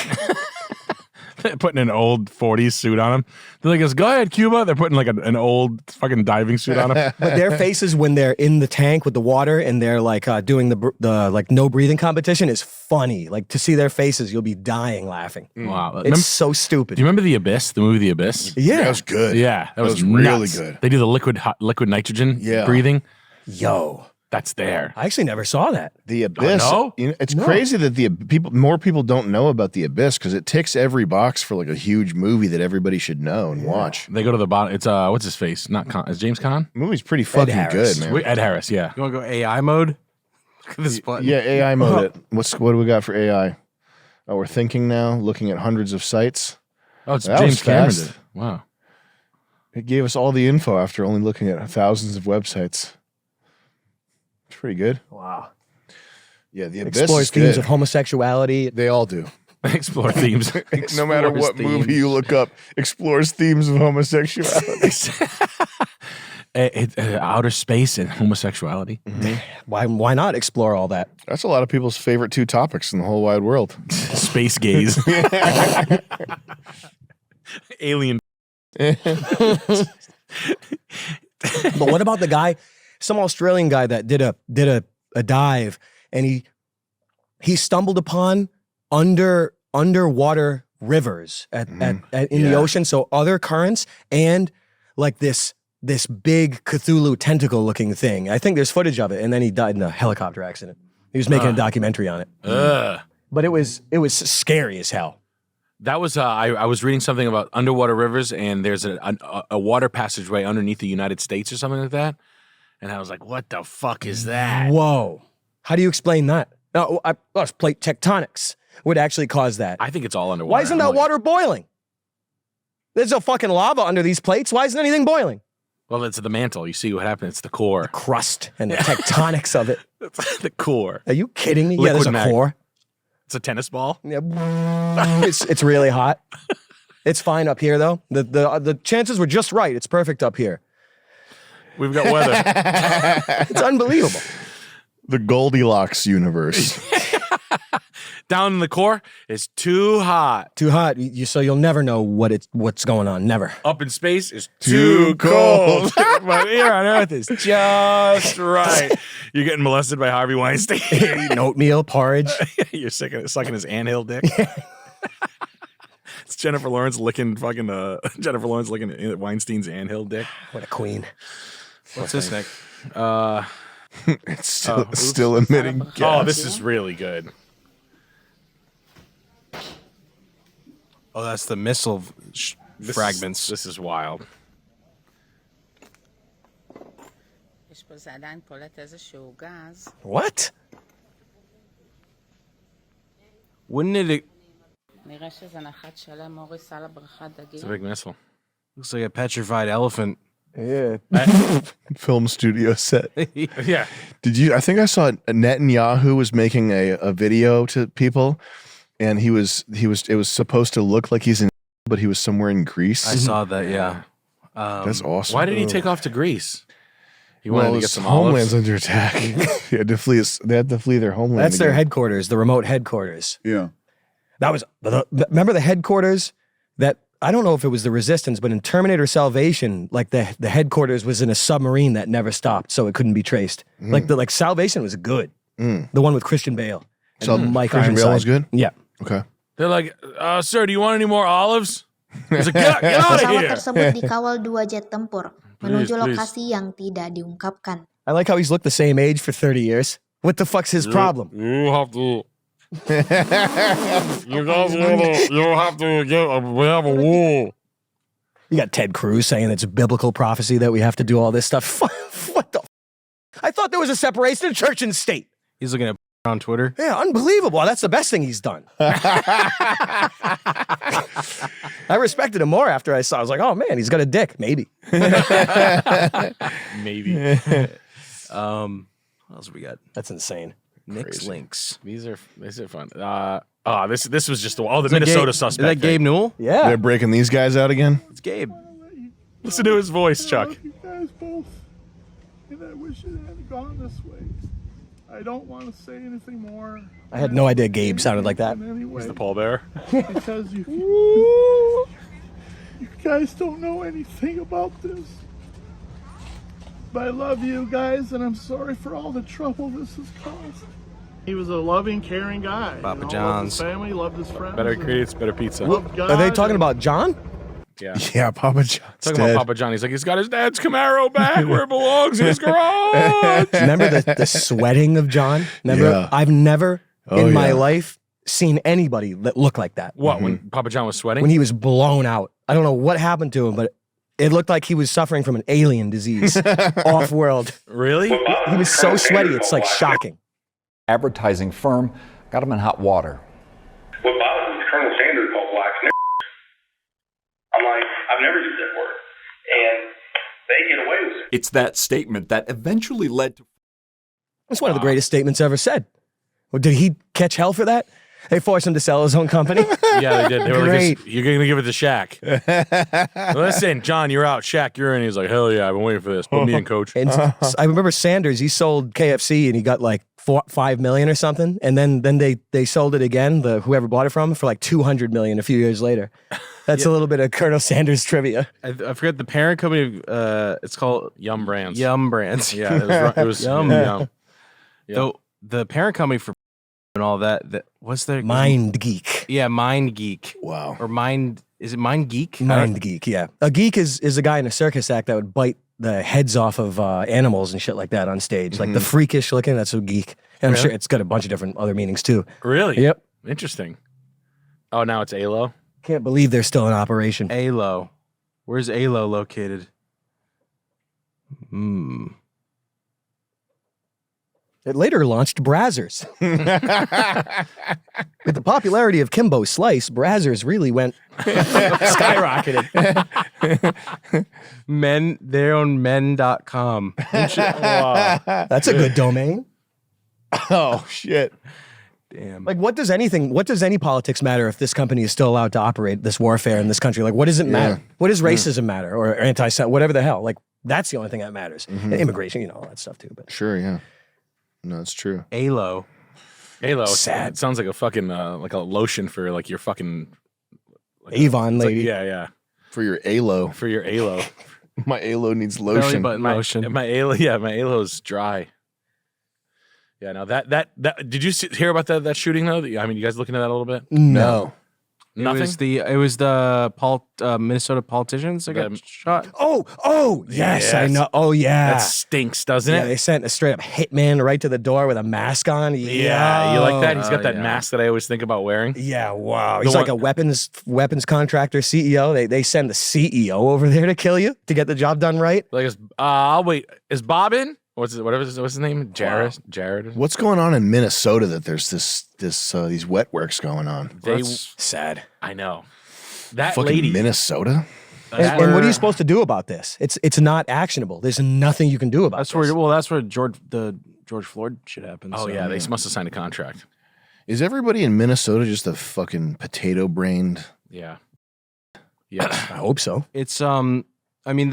Speaker 3: Putting an old 40s suit on him. They're like, go ahead, Cuba. They're putting like an old fucking diving suit on him.
Speaker 1: But their faces when they're in the tank with the water and they're like doing the like no breathing competition is funny. Like to see their faces, you'll be dying laughing.
Speaker 3: Wow.
Speaker 1: It's so stupid.
Speaker 3: Do you remember The Abyss? The movie The Abyss?
Speaker 1: Yeah.
Speaker 2: That was good.
Speaker 3: Yeah, that was
Speaker 2: really
Speaker 3: nuts.
Speaker 2: good.
Speaker 3: They do the liquid nitrogen breathing.
Speaker 1: Yo.
Speaker 3: That's there.
Speaker 1: I actually never saw that.
Speaker 2: The Abyss.
Speaker 3: no?
Speaker 2: You know, it's crazy that more people don't know about The Abyss because it ticks every box for like a huge movie that everybody should know and watch.
Speaker 3: They go to the bottom. It's what's his face? Not Con. Is James Caan?
Speaker 2: The movie's pretty fucking
Speaker 1: Harris.
Speaker 2: good, man.
Speaker 3: Ed Harris. Yeah.
Speaker 4: You want to go AI mode? Look at this button.
Speaker 2: Yeah, AI mode it. What do we got for AI? Oh, we're thinking now, looking at hundreds of sites.
Speaker 3: Oh, it's
Speaker 2: That
Speaker 3: James
Speaker 2: was
Speaker 3: Cameron.
Speaker 2: fast.
Speaker 3: Did it. Wow.
Speaker 2: It gave us all the info after only looking at thousands of websites. It's pretty good.
Speaker 1: Wow.
Speaker 2: Yeah, The Abyss
Speaker 1: Explores
Speaker 2: is
Speaker 1: themes
Speaker 2: good.
Speaker 1: of homosexuality.
Speaker 2: They all do.
Speaker 3: Explore themes.
Speaker 2: No matter
Speaker 3: Explores
Speaker 2: what movie
Speaker 3: themes.
Speaker 2: you look up, explores themes of homosexuality.
Speaker 3: Outer space and homosexuality.
Speaker 1: Why not explore all that?
Speaker 2: That's a lot of people's favorite two topics in the whole wide world.
Speaker 3: Space gaze. Alien.
Speaker 1: But what about the guy, some Australian guy that did a dive and he stumbled upon underwater rivers in the ocean, so other currents and like this big Cthulhu tentacle looking thing. I think there's footage of it, and then he died in a helicopter accident. He was making a documentary on it. But it was scary as hell.
Speaker 3: That was I was reading something about underwater rivers, and there's a water passageway underneath the United States or something like that. And I was like, "What the fuck is that?"
Speaker 1: Whoa. How do you explain that? No, plate tectonics would actually cause that.
Speaker 3: I think it's all underwater.
Speaker 1: Why isn't that water boiling? There's no fucking lava under these plates. Why isn't anything boiling?
Speaker 3: Well, it's the mantle. You see what happened? It's the core.
Speaker 1: Crust and the tectonics of it.
Speaker 3: It's the core.
Speaker 1: Are you kidding me?
Speaker 3: Liquid
Speaker 1: yeah, there's a
Speaker 3: mag-
Speaker 1: core.
Speaker 3: It's a tennis ball.
Speaker 1: Yeah. It's really hot. It's fine up here though. The chances were just right. It's perfect up here.
Speaker 3: We've got weather.
Speaker 1: It's unbelievable.
Speaker 2: The Goldilocks universe.
Speaker 3: Down in the core, it's too hot.
Speaker 1: Too hot. So you'll never know what's going on. Never.
Speaker 3: Up in space is too cold. But here on Earth is just right. You're getting molested by Harvey Weinstein.
Speaker 1: Eating oatmeal, porridge.
Speaker 3: You're sucking his anthill dick. It's Jennifer Lawrence licking Weinstein's anthill dick.
Speaker 1: What a queen.
Speaker 4: What's this, Nick?
Speaker 2: It's still emitting gas.
Speaker 3: Oh, this is really good.
Speaker 4: Oh, that's the missile fragments.
Speaker 3: This is wild.
Speaker 7: יש פה זה עדיין פולט איזשהו גז.
Speaker 1: What?
Speaker 4: Wouldn't it?
Speaker 7: נראה שזה נחת שלם, מוריס על הבריכת
Speaker 3: It's a
Speaker 7: דגים.
Speaker 3: big missile.
Speaker 4: Looks like a petrified elephant.
Speaker 1: Yeah.
Speaker 2: Film studio set.
Speaker 3: Yeah.
Speaker 2: I think I saw Netanyahu was making a video to people, and it was supposed to look like he's in, but he was somewhere in Greece.
Speaker 4: I saw that. Yeah.
Speaker 2: That's awesome.
Speaker 3: Why did he take off to Greece? He wanted
Speaker 2: Well,
Speaker 3: to
Speaker 2: his
Speaker 3: get some
Speaker 2: homeland's
Speaker 3: olives.
Speaker 2: under attack. They had to flee their homeland.
Speaker 1: That's their
Speaker 2: again.
Speaker 1: headquarters, the remote headquarters.
Speaker 2: Yeah.
Speaker 1: That was, remember the headquarters that, I don't know if it was the Resistance, but in Terminator Salvation, like the headquarters was in a submarine that never stopped, so it couldn't be traced. Like Salvation was good. The one with Christian Bale. And
Speaker 2: So
Speaker 1: Mike
Speaker 2: Christian Bale
Speaker 1: Ironside.
Speaker 2: was good?
Speaker 1: Yeah.
Speaker 2: Okay.
Speaker 3: They're like, sir, do you want any more olives? He's like, get out of
Speaker 8: Pesawat
Speaker 3: here.
Speaker 8: tersebut dikawal 2 jet tempur menuju
Speaker 3: Please.
Speaker 8: lokasi yang tidak diungkapkan.
Speaker 1: I like how he's looked the same age for 30 years. What the fuck's his problem?
Speaker 3: You have to. You guys have to we have a war.
Speaker 1: You got Ted Cruz saying it's biblical prophecy that we have to do all this stuff. What the? I thought there was a separation of church and state.
Speaker 4: He's looking at on Twitter.
Speaker 1: Yeah, unbelievable. That's the best thing he's done. I respected him more after I saw. I was like, oh man, he's got a dick. Maybe.
Speaker 3: Maybe.
Speaker 4: What else we got?
Speaker 1: That's insane.
Speaker 4: Nick's links.
Speaker 3: These are fun. This was just the
Speaker 4: Is that
Speaker 3: Minnesota
Speaker 4: Gabe-
Speaker 3: suspect.
Speaker 4: Is that Gabe
Speaker 3: thing.
Speaker 4: Newell?
Speaker 1: Yeah.
Speaker 2: They're breaking these guys out again.
Speaker 4: It's Gabe.
Speaker 3: Listen to his voice, Chuck.
Speaker 9: You guys both, and I wish it hadn't gone this way. I don't want to say anything more.
Speaker 1: I had no idea Gabe sounded like that.
Speaker 9: Anyway,
Speaker 3: He's the pallbearer.
Speaker 9: because you guys don't know anything about this. But I love you guys, and I'm sorry for all the trouble this has caused. He was a loving, caring guy.
Speaker 4: Papa
Speaker 9: Loved
Speaker 4: John's.
Speaker 9: his family, loved his friends.
Speaker 3: Better
Speaker 9: and
Speaker 3: ingredients, better pizza.
Speaker 9: loved God
Speaker 1: Are they talking
Speaker 9: and-
Speaker 1: about John?
Speaker 3: Yeah.
Speaker 2: Yeah, Papa John's
Speaker 3: Talking
Speaker 2: dead.
Speaker 3: about Papa John. He's like, he's got his dad's Camaro back where it belongs in his garage.
Speaker 1: Remember the sweating of John? Remember?
Speaker 2: Yeah.
Speaker 1: I've never in my
Speaker 2: yeah.
Speaker 1: life seen anybody that looked like that.
Speaker 3: What, when Papa John was sweating?
Speaker 1: When he was blown out. I don't know what happened to him, but it looked like he was suffering from an alien disease, off-world.
Speaker 3: Really?
Speaker 1: He was so sweaty, it's like shocking.
Speaker 10: Advertising firm got him in hot water.
Speaker 11: What bothers me is Colonel Sanders called blacks niggers. I'm like, I've never used that word. And they get away with it.
Speaker 10: It's that statement that eventually led to
Speaker 1: It's one of the greatest statements ever said. Well, did he catch hell for that? They forced him to sell his own company?
Speaker 3: Yeah, they did. They were like,
Speaker 1: Great.
Speaker 3: you're going to give it to Shaq. Listen, John, you're out. Shaq, you're in. He's like, hell yeah, I've been waiting for this. Put me in, coach.
Speaker 1: And I remember Sanders, he sold KFC and he got like $5 million or something. And then they sold it again, whoever bought it from, for like $200 million a few years later. That's a little bit of Colonel Sanders trivia.
Speaker 4: I forget the parent company. It's called
Speaker 3: Yum Brands.
Speaker 4: Yum Brands.
Speaker 3: Yeah, it was
Speaker 4: Yum.
Speaker 3: Yum.
Speaker 4: The parent company for and all that. What's their
Speaker 1: Mind Geek.
Speaker 4: Yeah, Mind Geek.
Speaker 2: Wow.
Speaker 4: Or Mind. Is it Mind Geek?
Speaker 1: Mind Geek, yeah. A geek is a guy in a circus act that would bite the heads off of animals and shit like that on stage. Like the freakish looking, that's a geek. And I'm sure it's got a bunch of different other meanings too.
Speaker 3: Really?
Speaker 1: Yep.
Speaker 3: Interesting. Oh, now it's ALO?
Speaker 1: Can't believe they're still in operation.
Speaker 4: ALO. Where's ALO located?
Speaker 1: It later launched Brazzers. With the popularity of Kimbo Slice, Brazzers really went skyrocketed.
Speaker 4: They own men.com.
Speaker 3: Wow.
Speaker 1: That's a good domain.
Speaker 2: Oh shit.
Speaker 4: Damn.
Speaker 1: Like, what does any politics matter if this company is still allowed to operate this warfare in this country? Like, what does it matter? What does racism matter or whatever the hell? Like, that's the only thing that matters. And immigration, all that stuff too. But
Speaker 2: Sure, yeah. No, it's true.
Speaker 4: ALO.
Speaker 3: ALO.
Speaker 1: Sad.
Speaker 3: It sounds like a fucking, like a lotion for like your fucking. Like
Speaker 1: Avon
Speaker 3: it's like-
Speaker 1: lady.
Speaker 3: yeah.
Speaker 2: For your ALO.
Speaker 3: For your ALO.
Speaker 2: My ALO needs
Speaker 4: Belly
Speaker 2: lotion.
Speaker 4: button lotion.
Speaker 3: My ALO's dry. Yeah, no, that did you hear about that shooting though? I mean, you guys looking at that a little bit?
Speaker 1: No.
Speaker 3: Nothing.
Speaker 4: It was the Minnesota politicians that got shot.
Speaker 1: Oh, yes, I know. Oh, yeah.
Speaker 3: That stinks, doesn't
Speaker 1: Yeah,
Speaker 3: it?
Speaker 1: they sent a straight up hitman right to the door with a mask on.
Speaker 3: Yeah, you like that? He's got that
Speaker 4: yeah.
Speaker 3: mask that I always think about wearing.
Speaker 1: Yeah, wow.
Speaker 3: The
Speaker 1: He's like
Speaker 3: one-
Speaker 1: a weapons contractor CEO. They send the CEO over there to kill you to get the job done right.
Speaker 3: Like, I'll wait. Is Bob in? What's his name? Jared. Jared.
Speaker 2: What's going on in Minnesota that there's these wet works going on?
Speaker 1: Sad.
Speaker 3: I know. That
Speaker 2: Fucking
Speaker 3: lady.
Speaker 2: Minnesota?
Speaker 1: And what are you supposed to do about this? It's not actionable. There's nothing you can do about
Speaker 4: That's
Speaker 1: this.
Speaker 4: where George Floyd shit happened.
Speaker 3: Oh
Speaker 4: so.
Speaker 3: yeah, they must have signed a contract.
Speaker 2: Is everybody in Minnesota just a fucking potato brained?
Speaker 3: Yeah. Yes.
Speaker 1: I hope so.
Speaker 4: It's I mean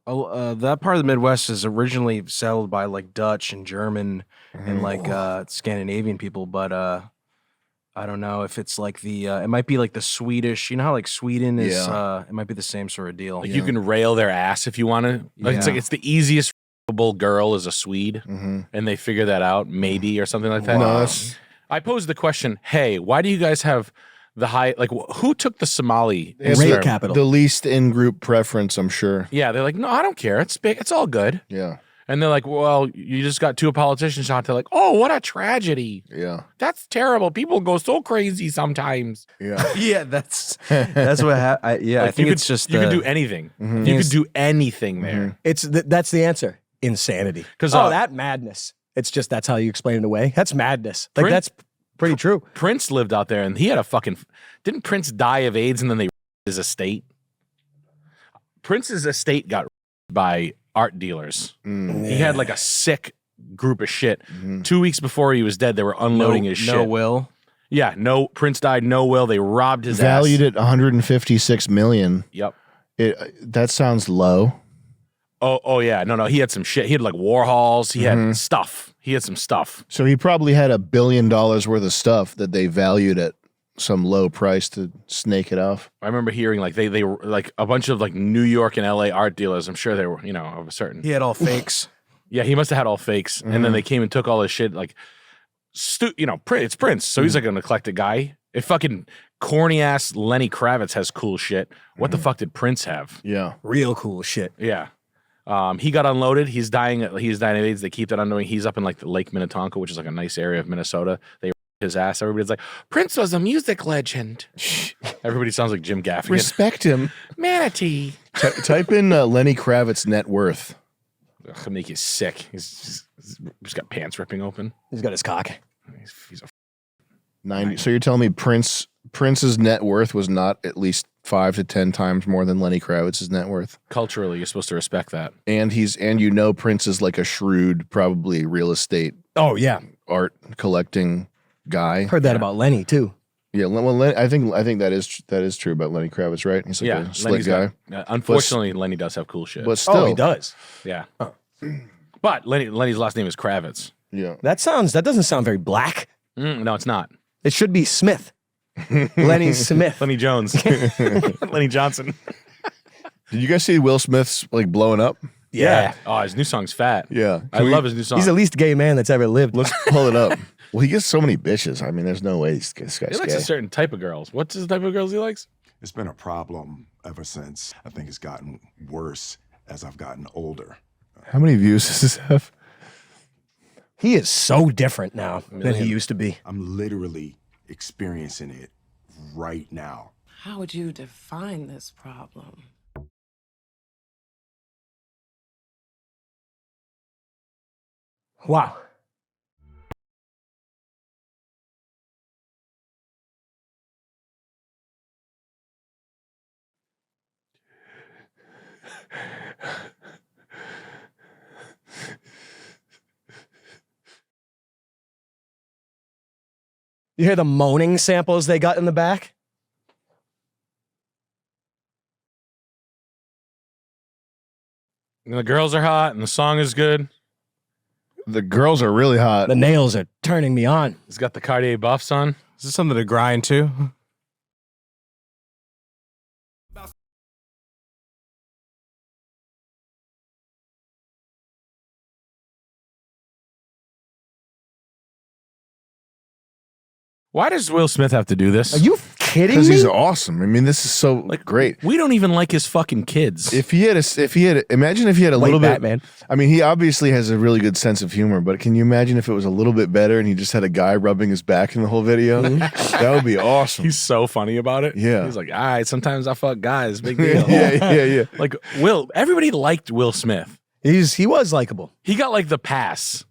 Speaker 4: that part of the Midwest is originally settled by like Dutch and German and like Scandinavian people, but I don't know if it's like it might be like the Swedish. You know how like Sweden is it might be the same sort of deal.
Speaker 3: Like you can rail their ass if you want to. Like it's
Speaker 4: Yeah.
Speaker 3: like it's the easiest girl is a Swede, and they figure that out maybe or something like that.
Speaker 2: No, that's-
Speaker 3: I posed the question: hey, why do you guys have the high? Like, who took the Somali
Speaker 1: Rape
Speaker 3: term?
Speaker 1: capital.
Speaker 2: The least in group preference, I'm sure.
Speaker 3: Yeah, they're like, no, I don't care. It's big. It's all good.
Speaker 2: Yeah.
Speaker 3: And they're like, well, you just got two politicians shot. They're like, oh, what a tragedy.
Speaker 2: Yeah.
Speaker 3: That's terrible. People go so crazy sometimes.
Speaker 2: Yeah.
Speaker 4: Yeah, that's what happened. I
Speaker 3: Like,
Speaker 4: think
Speaker 3: you
Speaker 4: it's
Speaker 3: could,
Speaker 4: just
Speaker 3: you could do anything. You could do anything there.
Speaker 1: That's the answer. Insanity.
Speaker 3: 'Cause,
Speaker 1: that madness. It's just that's how you explain it away. That's madness. Like
Speaker 3: Prince-
Speaker 1: that's pretty true.
Speaker 3: Prince lived out there, and he had a fucking. Didn't Prince die of AIDS, and then they his estate? Prince's estate got by art dealers. He had like a sick group of shit. 2 weeks before he was dead, they were unloading his shit.
Speaker 4: No will.
Speaker 3: Yeah, no Prince died, no will. They robbed his
Speaker 2: Valued
Speaker 3: ass.
Speaker 2: at 156 million.
Speaker 3: Yep.
Speaker 2: That sounds low.
Speaker 3: Oh yeah. No, he had some shit. He had like war halls. He had stuff. He had some stuff.
Speaker 2: So he probably had $1 billion worth of stuff that they valued at some low price to snake it off.
Speaker 3: I remember hearing like they were like a bunch of like New York and LA art dealers. I'm sure they were, of a certain.
Speaker 4: He had all fakes.
Speaker 3: Yeah, he must have had all fakes. And then they came and took all his shit like it's Prince. So he's like an eclectic guy. If fucking corny ass Lenny Kravitz has cool shit, what the fuck did Prince have?
Speaker 2: Yeah.
Speaker 1: Real cool shit.
Speaker 3: Yeah. He got unloaded. He's dying of AIDS. They keep that undoing. He's up in like the Lake Minnetonka, which is like a nice area of Minnesota. They his ass. Everybody's like, Prince was a music legend. Everybody sounds like Jim Gaffigan.
Speaker 2: Respect him.
Speaker 3: Manatee.
Speaker 2: Type in Lenny Kravitz net worth.
Speaker 3: It'll make you sick. He's got pants ripping open.
Speaker 1: He's got his cock.
Speaker 3: He's a
Speaker 2: 90. So you're telling me Prince's net worth was not at least 5 to 10 times more than Lenny Kravitz's net worth?
Speaker 3: Culturally, you're supposed to respect that.
Speaker 2: And Prince is like a shrewd, probably real estate.
Speaker 1: Oh yeah,
Speaker 2: art collecting guy.
Speaker 1: Heard that about Lenny too.
Speaker 2: Yeah, well, I think that is true about Lenny Kravitz, right? He's like a slick guy.
Speaker 3: Unfortunately, Lenny does have cool shit.
Speaker 2: But still,
Speaker 1: he does.
Speaker 3: Yeah. But Lenny's last name is Kravitz.
Speaker 2: Yeah.
Speaker 1: That doesn't sound very black.
Speaker 3: No, it's not.
Speaker 1: It should be Smith. Lenny Smith.
Speaker 3: Lenny Jones. Lenny Johnson.
Speaker 2: Did you guys see Will Smith's like blowing up?
Speaker 3: Yeah. Oh, his new song's fat.
Speaker 2: Yeah.
Speaker 3: I love his new song.
Speaker 1: He's the least gay man that's ever lived.
Speaker 2: Let's pull it up. Well, he gets so many bitches. I mean, there's no way this guy's
Speaker 3: He likes
Speaker 2: gay.
Speaker 3: a certain type of girls. What's the type of girls he likes?
Speaker 12: It's been a problem ever since. I think it's gotten worse as I've gotten older.
Speaker 2: How many views does this have?
Speaker 1: He is so different now than he used to be.
Speaker 12: I'm literally experiencing it right now.
Speaker 6: How would you define this problem?
Speaker 1: Wow. You hear the moaning samples they got in the back?
Speaker 3: And the girls are hot and the song is good.
Speaker 2: The girls are really hot.
Speaker 1: The nails are turning me on.
Speaker 3: He's got the Cartier buffs on.
Speaker 4: Is this something to grind to?
Speaker 3: Why does Will Smith have to do this?
Speaker 1: Are you kidding
Speaker 2: Because
Speaker 1: me?
Speaker 2: he's awesome. I mean, this is so great.
Speaker 3: We don't even like his fucking kids.
Speaker 2: Imagine if he had a little bit.
Speaker 1: Batman.
Speaker 2: I mean, he obviously has a really good sense of humor, but can you imagine if it was a little bit better and he just had a guy rubbing his back in the whole video? That would be awesome.
Speaker 3: He's so funny about it.
Speaker 2: Yeah.
Speaker 3: He's like, all right, sometimes I fuck guys. Big deal.
Speaker 2: yeah.
Speaker 3: Like, everybody liked Will Smith.
Speaker 1: He was likable.
Speaker 3: He got like the pass.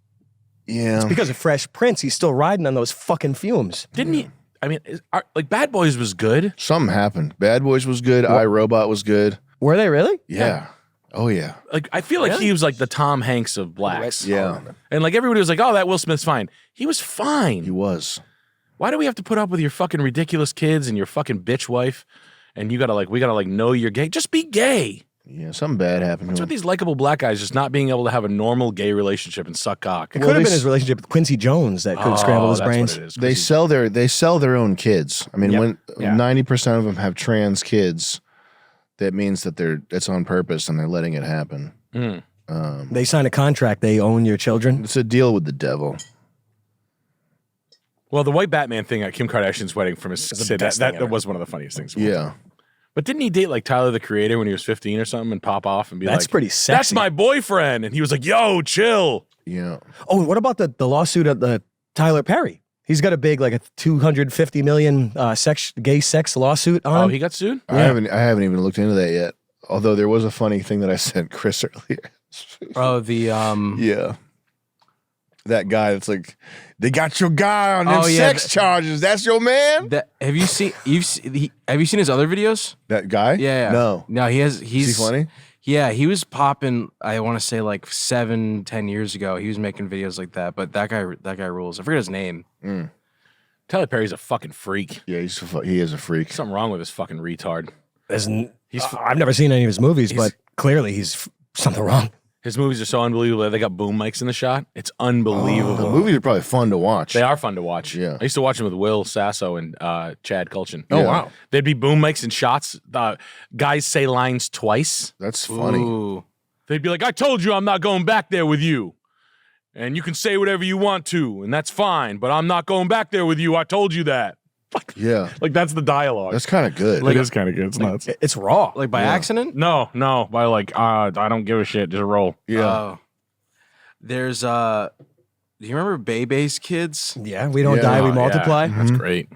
Speaker 2: Yeah.
Speaker 1: It's because of Fresh Prince. He's still riding on those fucking fumes.
Speaker 3: Didn't he? I mean, like Bad Boys was good.
Speaker 2: Something happened. Bad Boys was good. iRobot was good.
Speaker 1: Were they really?
Speaker 2: Yeah. Oh, yeah.
Speaker 3: Like, I feel like he was like the Tom Hanks of blacks.
Speaker 2: Yeah.
Speaker 3: And like everybody was like, oh, that Will Smith's fine. He was fine.
Speaker 2: He was.
Speaker 3: Why do we have to put up with your fucking ridiculous kids and your fucking bitch wife? And we gotta know you're gay. Just be gay.
Speaker 2: Yeah, something bad happened
Speaker 3: What's
Speaker 2: to
Speaker 3: with
Speaker 2: him.
Speaker 3: these likable black guys just not being able to have a normal gay relationship and suck cock?
Speaker 1: It could have been his relationship with Quincy Jones that could have scrambled his
Speaker 3: that's
Speaker 1: brains.
Speaker 3: what it is.
Speaker 2: They sell their own kids. I mean, when 90% of them have trans kids, that means that it's on purpose and they're letting it happen.
Speaker 1: They sign a contract. They own your children.
Speaker 2: It's a deal with the devil.
Speaker 3: Well, the white Batman thing at Kim Kardashian's wedding from his
Speaker 1: the
Speaker 3: kid,
Speaker 1: best thing
Speaker 3: that
Speaker 1: ever.
Speaker 3: was one of the funniest things.
Speaker 2: Yeah.
Speaker 3: But didn't he date like Tyler the Creator when he was 15 or something and pop off and be
Speaker 1: That's
Speaker 3: like,
Speaker 1: pretty sexy.
Speaker 3: that's my boyfriend. And he was like, yo, chill.
Speaker 2: Yeah.
Speaker 1: Oh, and what about the lawsuit of the Tyler Perry? He's got a big, like a $250 million gay sex lawsuit on
Speaker 3: Oh,
Speaker 1: him.
Speaker 3: he got sued?
Speaker 2: I haven't even looked into that yet. Although there was a funny thing that I sent Chris earlier.
Speaker 4: Oh, the
Speaker 2: Yeah. That guy that's like, they got your guy on them sex charges. That's your man?
Speaker 4: Have you seen his other videos?
Speaker 2: That guy?
Speaker 4: Yeah.
Speaker 2: No.
Speaker 4: No, he's
Speaker 2: Is he funny?
Speaker 4: Yeah, he was popping. I want to say like 7-10 years ago. He was making videos like that. But that guy rules. I forget his name.
Speaker 3: Tyler Perry's a fucking freak.
Speaker 2: Yeah, he is a freak.
Speaker 3: Something wrong with this fucking retard.
Speaker 1: I've never seen any of his movies, but clearly he's something wrong.
Speaker 3: His movies are so unbelievable. They got boom mics in the shot. It's unbelievable.
Speaker 2: The movies are probably fun to watch.
Speaker 3: They are fun to watch.
Speaker 2: Yeah.
Speaker 3: I used to watch them with Will Sasso and Chad Kulchin.
Speaker 2: Oh, wow.
Speaker 3: There'd be boom mics and shots. Guys say lines twice.
Speaker 2: That's funny.
Speaker 4: Ooh.
Speaker 3: They'd be like, I told you I'm not going back there with you. And you can say whatever you want to, and that's fine, but I'm not going back there with you. I told you that.
Speaker 2: Yeah.
Speaker 3: Like, that's the dialogue.
Speaker 2: That's kind of good.
Speaker 3: It is kind of good. It's nuts.
Speaker 1: It's raw.
Speaker 4: Like by accident?
Speaker 3: No, by like, I don't give a shit. Just roll.
Speaker 2: Yeah.
Speaker 4: There's do you remember Bebe's Kids?
Speaker 1: Yeah, we don't die, we multiply.
Speaker 3: That's great.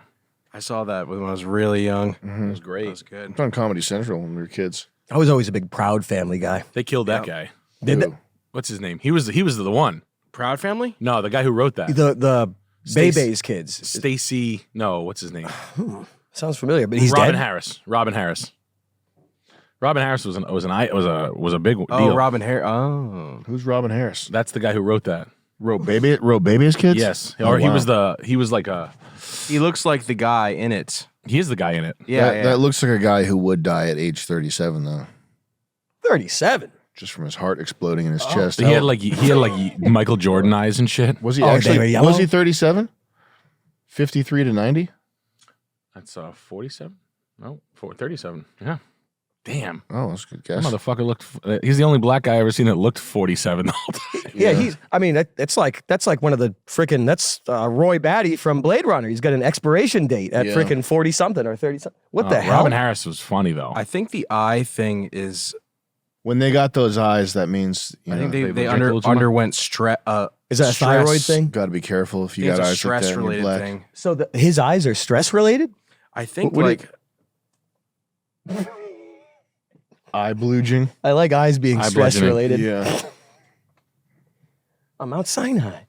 Speaker 4: I saw that when I was really young.
Speaker 3: It was great.
Speaker 4: That was good.
Speaker 2: It's on Comedy Central when we were kids.
Speaker 1: I was always a big Proud Family guy.
Speaker 3: They killed that guy.
Speaker 1: Did they?
Speaker 3: What's his name? He was the one.
Speaker 4: Proud Family?
Speaker 3: No, the guy who wrote that.
Speaker 1: The Bebe's Kids.
Speaker 3: Stacy. No, what's his name?
Speaker 1: Sounds familiar, but he's
Speaker 3: Robin
Speaker 1: dead.
Speaker 3: Harris. Robin Harris. Robin Harris was a big deal.
Speaker 4: Oh, Robin Harris. Oh,
Speaker 2: Who's Robin Harris?
Speaker 3: That's the guy who wrote that.
Speaker 2: Wrote Baby's Kids?
Speaker 3: Yes.
Speaker 2: Oh,
Speaker 3: Or he
Speaker 2: wow.
Speaker 3: was like a.
Speaker 4: he looks like the guy in it.
Speaker 3: He is the guy in it.
Speaker 4: Yeah,
Speaker 2: That looks like a guy who would die at age 37, though.
Speaker 1: 37.
Speaker 2: Just from his heart exploding in his chest.
Speaker 3: He had like Michael Jordan eyes and shit.
Speaker 2: Was he
Speaker 1: they were
Speaker 2: actually?
Speaker 1: yellow?
Speaker 2: Was he 37? 53 to 90?
Speaker 3: That's 47. No, 37. Yeah. Damn.
Speaker 2: Oh, that's a good
Speaker 3: That
Speaker 2: guess.
Speaker 3: motherfucker looked. He's the only black guy I ever seen that looked 47 the whole time.
Speaker 1: Yeah, that's like one of the freaking, that's Roy Batty from Blade Runner. He's got an expiration date at freaking 40 something or 30 something. What the hell?
Speaker 3: Robin Harris was funny though.
Speaker 4: I think the eye thing is.
Speaker 2: When they got those eyes, that means
Speaker 4: I think they
Speaker 3: legit
Speaker 4: under,
Speaker 3: killed you?
Speaker 4: underwent stress.
Speaker 1: Is that a thyroid thing?
Speaker 2: got to be careful if you
Speaker 4: It's
Speaker 2: got
Speaker 4: a
Speaker 2: eyes like that
Speaker 4: stress
Speaker 2: and you're
Speaker 4: related
Speaker 2: black.
Speaker 4: thing.
Speaker 1: So his eyes are stress related?
Speaker 4: I think
Speaker 1: What do
Speaker 4: like
Speaker 2: Eye blooging.
Speaker 1: I like eyes being
Speaker 3: Eye
Speaker 1: stress
Speaker 3: bludgeoning.
Speaker 1: related.
Speaker 2: Yeah.
Speaker 1: I'm Mount Sinai.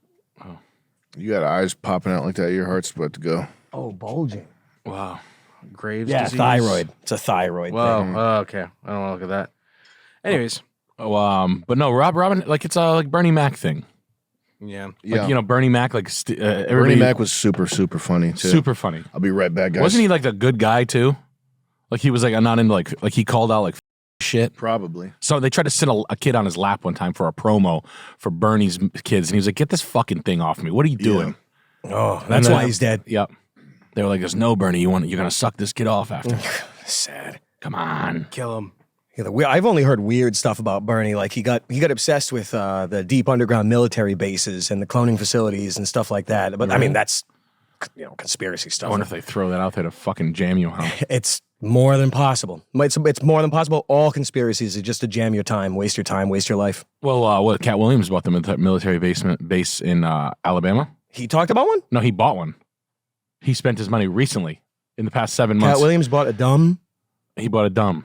Speaker 2: You got eyes popping out like that. Your heart's about to go.
Speaker 1: Oh, bulging.
Speaker 4: wow, Graves'
Speaker 1: Yeah,
Speaker 4: disease.
Speaker 1: thyroid. It's a thyroid
Speaker 4: Whoa.
Speaker 1: thing.
Speaker 4: Oh, okay. I don't want to look at that. Anyways,
Speaker 3: But no, Robin, like it's a like Bernie Mac thing.
Speaker 4: yeah.
Speaker 2: Yeah.
Speaker 3: Like Bernie Mac, like
Speaker 2: Bernie
Speaker 3: everybody
Speaker 2: Mac was super funny, too.
Speaker 3: super funny.
Speaker 2: I'll be right back, guys.
Speaker 3: Wasn't he like the good guy too? Like he was like not into like he called out like shit.
Speaker 2: Probably.
Speaker 3: So they tried to sit a kid on his lap one time for a promo for Bernie's kids, and he was like, "Get this fucking thing off me! What are you doing?"
Speaker 1: Oh, that's
Speaker 3: then-
Speaker 1: why he's dead.
Speaker 3: Yep. They were like, "There's no Bernie. You're gonna suck this kid off after."
Speaker 1: Sad.
Speaker 3: Come on.
Speaker 4: Kill him.
Speaker 1: Yeah, I've only heard weird stuff about Bernie. Like he got obsessed with the deep underground military bases and the cloning facilities and stuff like that. But I mean, that's conspiracy
Speaker 3: I
Speaker 1: stuff.
Speaker 3: wonder if they throw that out there to fucking jam you out.
Speaker 1: It's more than possible. It's more than possible. All conspiracies are just to jam your time, waste your life.
Speaker 3: Well, what Cat Williams bought the military base in Alabama?
Speaker 1: He talked about one?
Speaker 3: No, he bought one. He spent his money recently in the past 7 months.
Speaker 1: Cat Williams bought a dumb.
Speaker 3: He bought a dumb.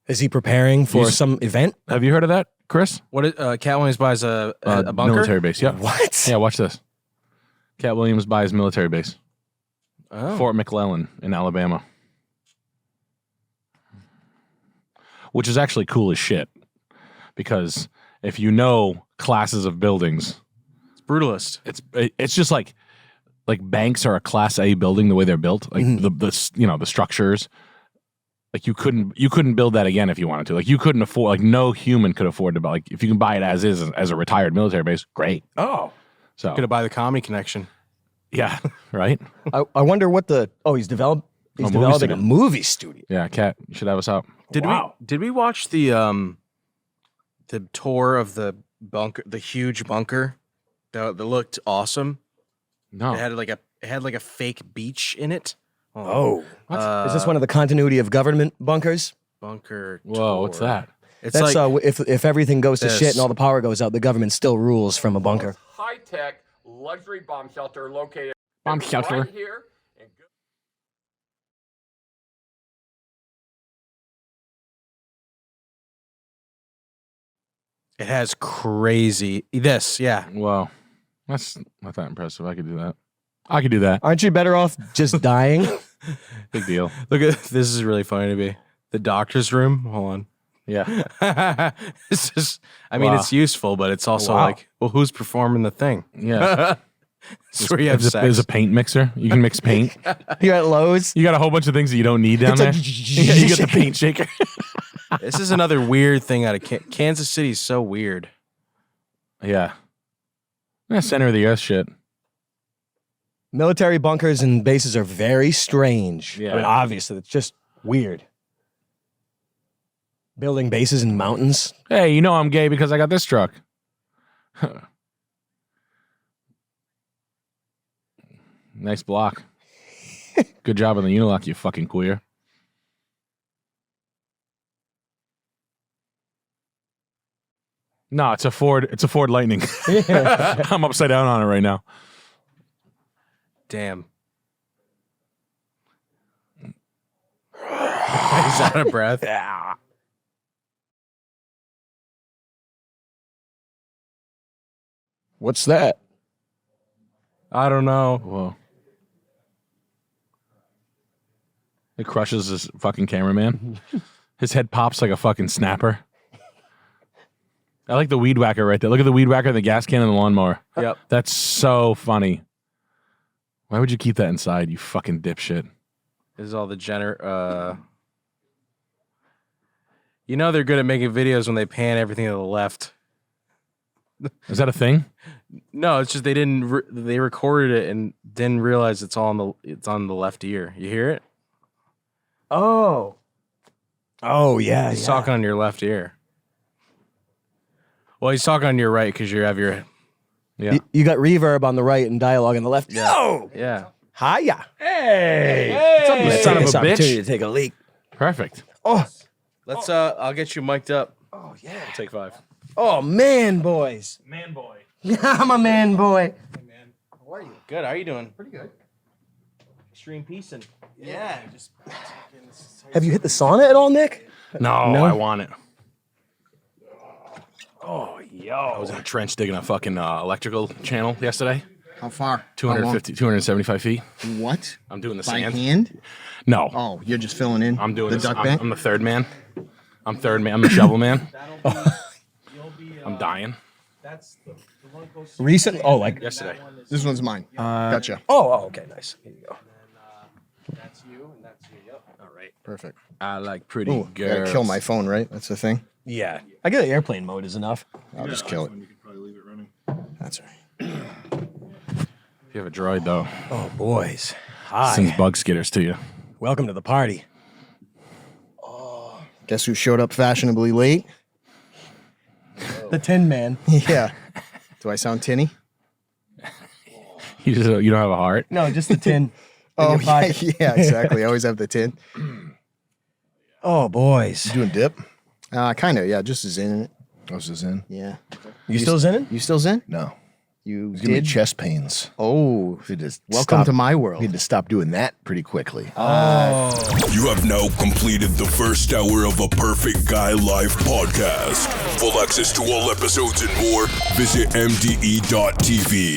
Speaker 1: Is he preparing for some event?
Speaker 3: Have you heard of that, Chris?
Speaker 4: What? Cat Williams buys a bunker.
Speaker 3: Military base. Yeah.
Speaker 1: What?
Speaker 3: Yeah. Watch this. Cat Williams buys military base.
Speaker 4: Oh.
Speaker 3: Fort McClellan in Alabama, which is actually cool as shit. Because if you know classes of buildings,
Speaker 4: It's brutalist.
Speaker 3: it's just like banks are a Class A building the way they're built. Like the structures. Like you couldn't build that again if you wanted to. Like you couldn't afford. Like no human could afford to buy. Like if you can buy it as is as a retired military base, great.
Speaker 1: Oh.
Speaker 3: So
Speaker 4: Could have buy the Comedy Connection.
Speaker 3: yeah, right.
Speaker 1: I wonder what he's developing
Speaker 3: studio.
Speaker 1: a movie studio.
Speaker 3: Yeah, Cat, you should have us out.
Speaker 4: Did we watch the tour of the bunker, the huge bunker that looked awesome?
Speaker 3: No,
Speaker 4: It had like a fake beach in it.
Speaker 1: Oh. Is this one of the continuity of government bunkers?
Speaker 4: Bunker.
Speaker 3: Whoa, what's
Speaker 4: tour.
Speaker 3: that?
Speaker 4: It's
Speaker 1: That's
Speaker 4: like
Speaker 1: if everything goes to
Speaker 4: this.
Speaker 1: shit and all the power goes out, the government still rules from a bunker.
Speaker 13: High-tech luxury bomb shelter located
Speaker 3: Bomb shelter.
Speaker 13: right here.
Speaker 4: it has crazy this. Yeah.
Speaker 3: Wow, that's not that impressive. I could do that. I could do that.
Speaker 1: Aren't you better off just dying?
Speaker 3: Big deal.
Speaker 4: Look at this. Is really funny to me. The doctor's room. Hold on.
Speaker 3: Yeah.
Speaker 4: It's just, I mean,
Speaker 3: Wow.
Speaker 4: it's useful, but it's also
Speaker 1: Wow.
Speaker 4: like, well, who's performing the thing?
Speaker 3: Yeah.
Speaker 4: It's where you have sex.
Speaker 3: There's a paint mixer. You can mix paint.
Speaker 1: You're at Lowe's.
Speaker 3: You got a whole bunch of things that you don't need down there. Yeah, you get the paint shaker.
Speaker 4: This is another weird thing out of Kansas City. Is so weird.
Speaker 3: Yeah. Center of the earth shit.
Speaker 1: Military bunkers and bases are very strange.
Speaker 3: Yeah.
Speaker 1: I mean, obviously, it's just weird. Building bases in mountains.
Speaker 3: Hey, you know I'm gay because I got this truck. Nice block. Good job on the unilock, you fucking queer. No, it's a Ford. It's a Ford Lightning. I'm upside down on it right now.
Speaker 4: Damn. He's out of breath.
Speaker 1: Yeah. What's that?
Speaker 4: I don't know.
Speaker 3: Whoa. It crushes this fucking cameraman. His head pops like a fucking snapper. I like the weed whacker right there. Look at the weed whacker, the gas can, and the lawnmower.
Speaker 4: Yep.
Speaker 3: That's so funny. Why would you keep that inside, you fucking dipshit?
Speaker 4: This is all the You know they're good at making videos when they pan everything to the left.
Speaker 3: Is that a thing?
Speaker 4: No, it's just they didn't. They recorded it and didn't realize it's on the left ear. You hear it?
Speaker 1: Oh. Oh, yeah.
Speaker 4: He's talking on your left ear. Well, he's talking on your right because you have your. Yeah.
Speaker 1: You got reverb on the right and dialogue on the left.
Speaker 4: Yeah.
Speaker 1: No.
Speaker 4: Yeah.
Speaker 1: Hiya.
Speaker 3: Hey. What's up, you
Speaker 1: Let's
Speaker 3: son
Speaker 1: take
Speaker 3: of
Speaker 1: this
Speaker 3: a
Speaker 1: opportunity
Speaker 3: bitch?
Speaker 1: to take a leak.
Speaker 3: Perfect.
Speaker 1: Oh.
Speaker 4: Let's. I'll get you mic'd up.
Speaker 1: Oh, yeah.
Speaker 3: I'll take 5.
Speaker 1: Oh, man, boys.
Speaker 3: Man boy.
Speaker 1: I'm a man boy.
Speaker 4: How are you? Good. How are you doing?
Speaker 6: Pretty good.
Speaker 4: Extreme peace and. Yeah. Just.
Speaker 1: Have you hit the sauna at all, Nick?
Speaker 3: No,
Speaker 1: No?
Speaker 3: I want it.
Speaker 1: Oh, yo.
Speaker 3: I was in a trench digging a fucking electrical channel yesterday.
Speaker 6: How far?
Speaker 3: 250, 275 feet.
Speaker 6: What?
Speaker 3: I'm doing the
Speaker 6: By
Speaker 3: sand.
Speaker 6: hand?
Speaker 3: No.
Speaker 6: Oh, you're just filling in.
Speaker 3: I'm doing
Speaker 6: the
Speaker 3: this.
Speaker 6: duck
Speaker 3: I'm,
Speaker 6: bank.
Speaker 3: I'm the third man. I'm third man. I'm the shovel man. I'm dying.
Speaker 1: Recent? Oh, like
Speaker 3: Yesterday.
Speaker 6: This one's mine. Gotcha.
Speaker 1: Oh, okay, nice. Here you go.
Speaker 4: That's you and that's you. Yep.
Speaker 3: All right.
Speaker 6: Perfect.
Speaker 3: I like pretty
Speaker 6: Ooh,
Speaker 3: girls.
Speaker 6: gotta kill my phone, right? That's the thing.
Speaker 1: Yeah. I get the airplane mode is enough.
Speaker 6: I'll just kill it.
Speaker 2: You could probably leave it running.
Speaker 6: That's all right.
Speaker 3: If you have a droid, though,
Speaker 1: Oh, boys. Hi.
Speaker 3: sends bug skitters to you.
Speaker 1: Welcome to the party.
Speaker 6: Guess who showed up fashionably late?
Speaker 1: The Tin Man.
Speaker 6: Yeah. Do I sound tinny?
Speaker 3: You don't have a heart.
Speaker 1: No, just the tin.
Speaker 6: Oh,
Speaker 1: your
Speaker 6: yeah,
Speaker 1: pocket.
Speaker 6: yeah, exactly. I always have the tin.
Speaker 1: Oh, boys.
Speaker 2: You doing dip?
Speaker 6: Kind of, yeah. Just a zen in it.
Speaker 2: I was just in.
Speaker 6: Yeah.
Speaker 1: You still zinning?
Speaker 6: You still zen?
Speaker 2: No.
Speaker 6: You
Speaker 2: It's giving me
Speaker 6: did?
Speaker 2: chest pains.
Speaker 6: Oh,
Speaker 2: We just
Speaker 6: welcome to my world.
Speaker 2: Need to stop doing that pretty quickly.
Speaker 14: You have now completed the first hour of a Perfect Guy Live podcast. For access to all episodes and more, visit mde.tv.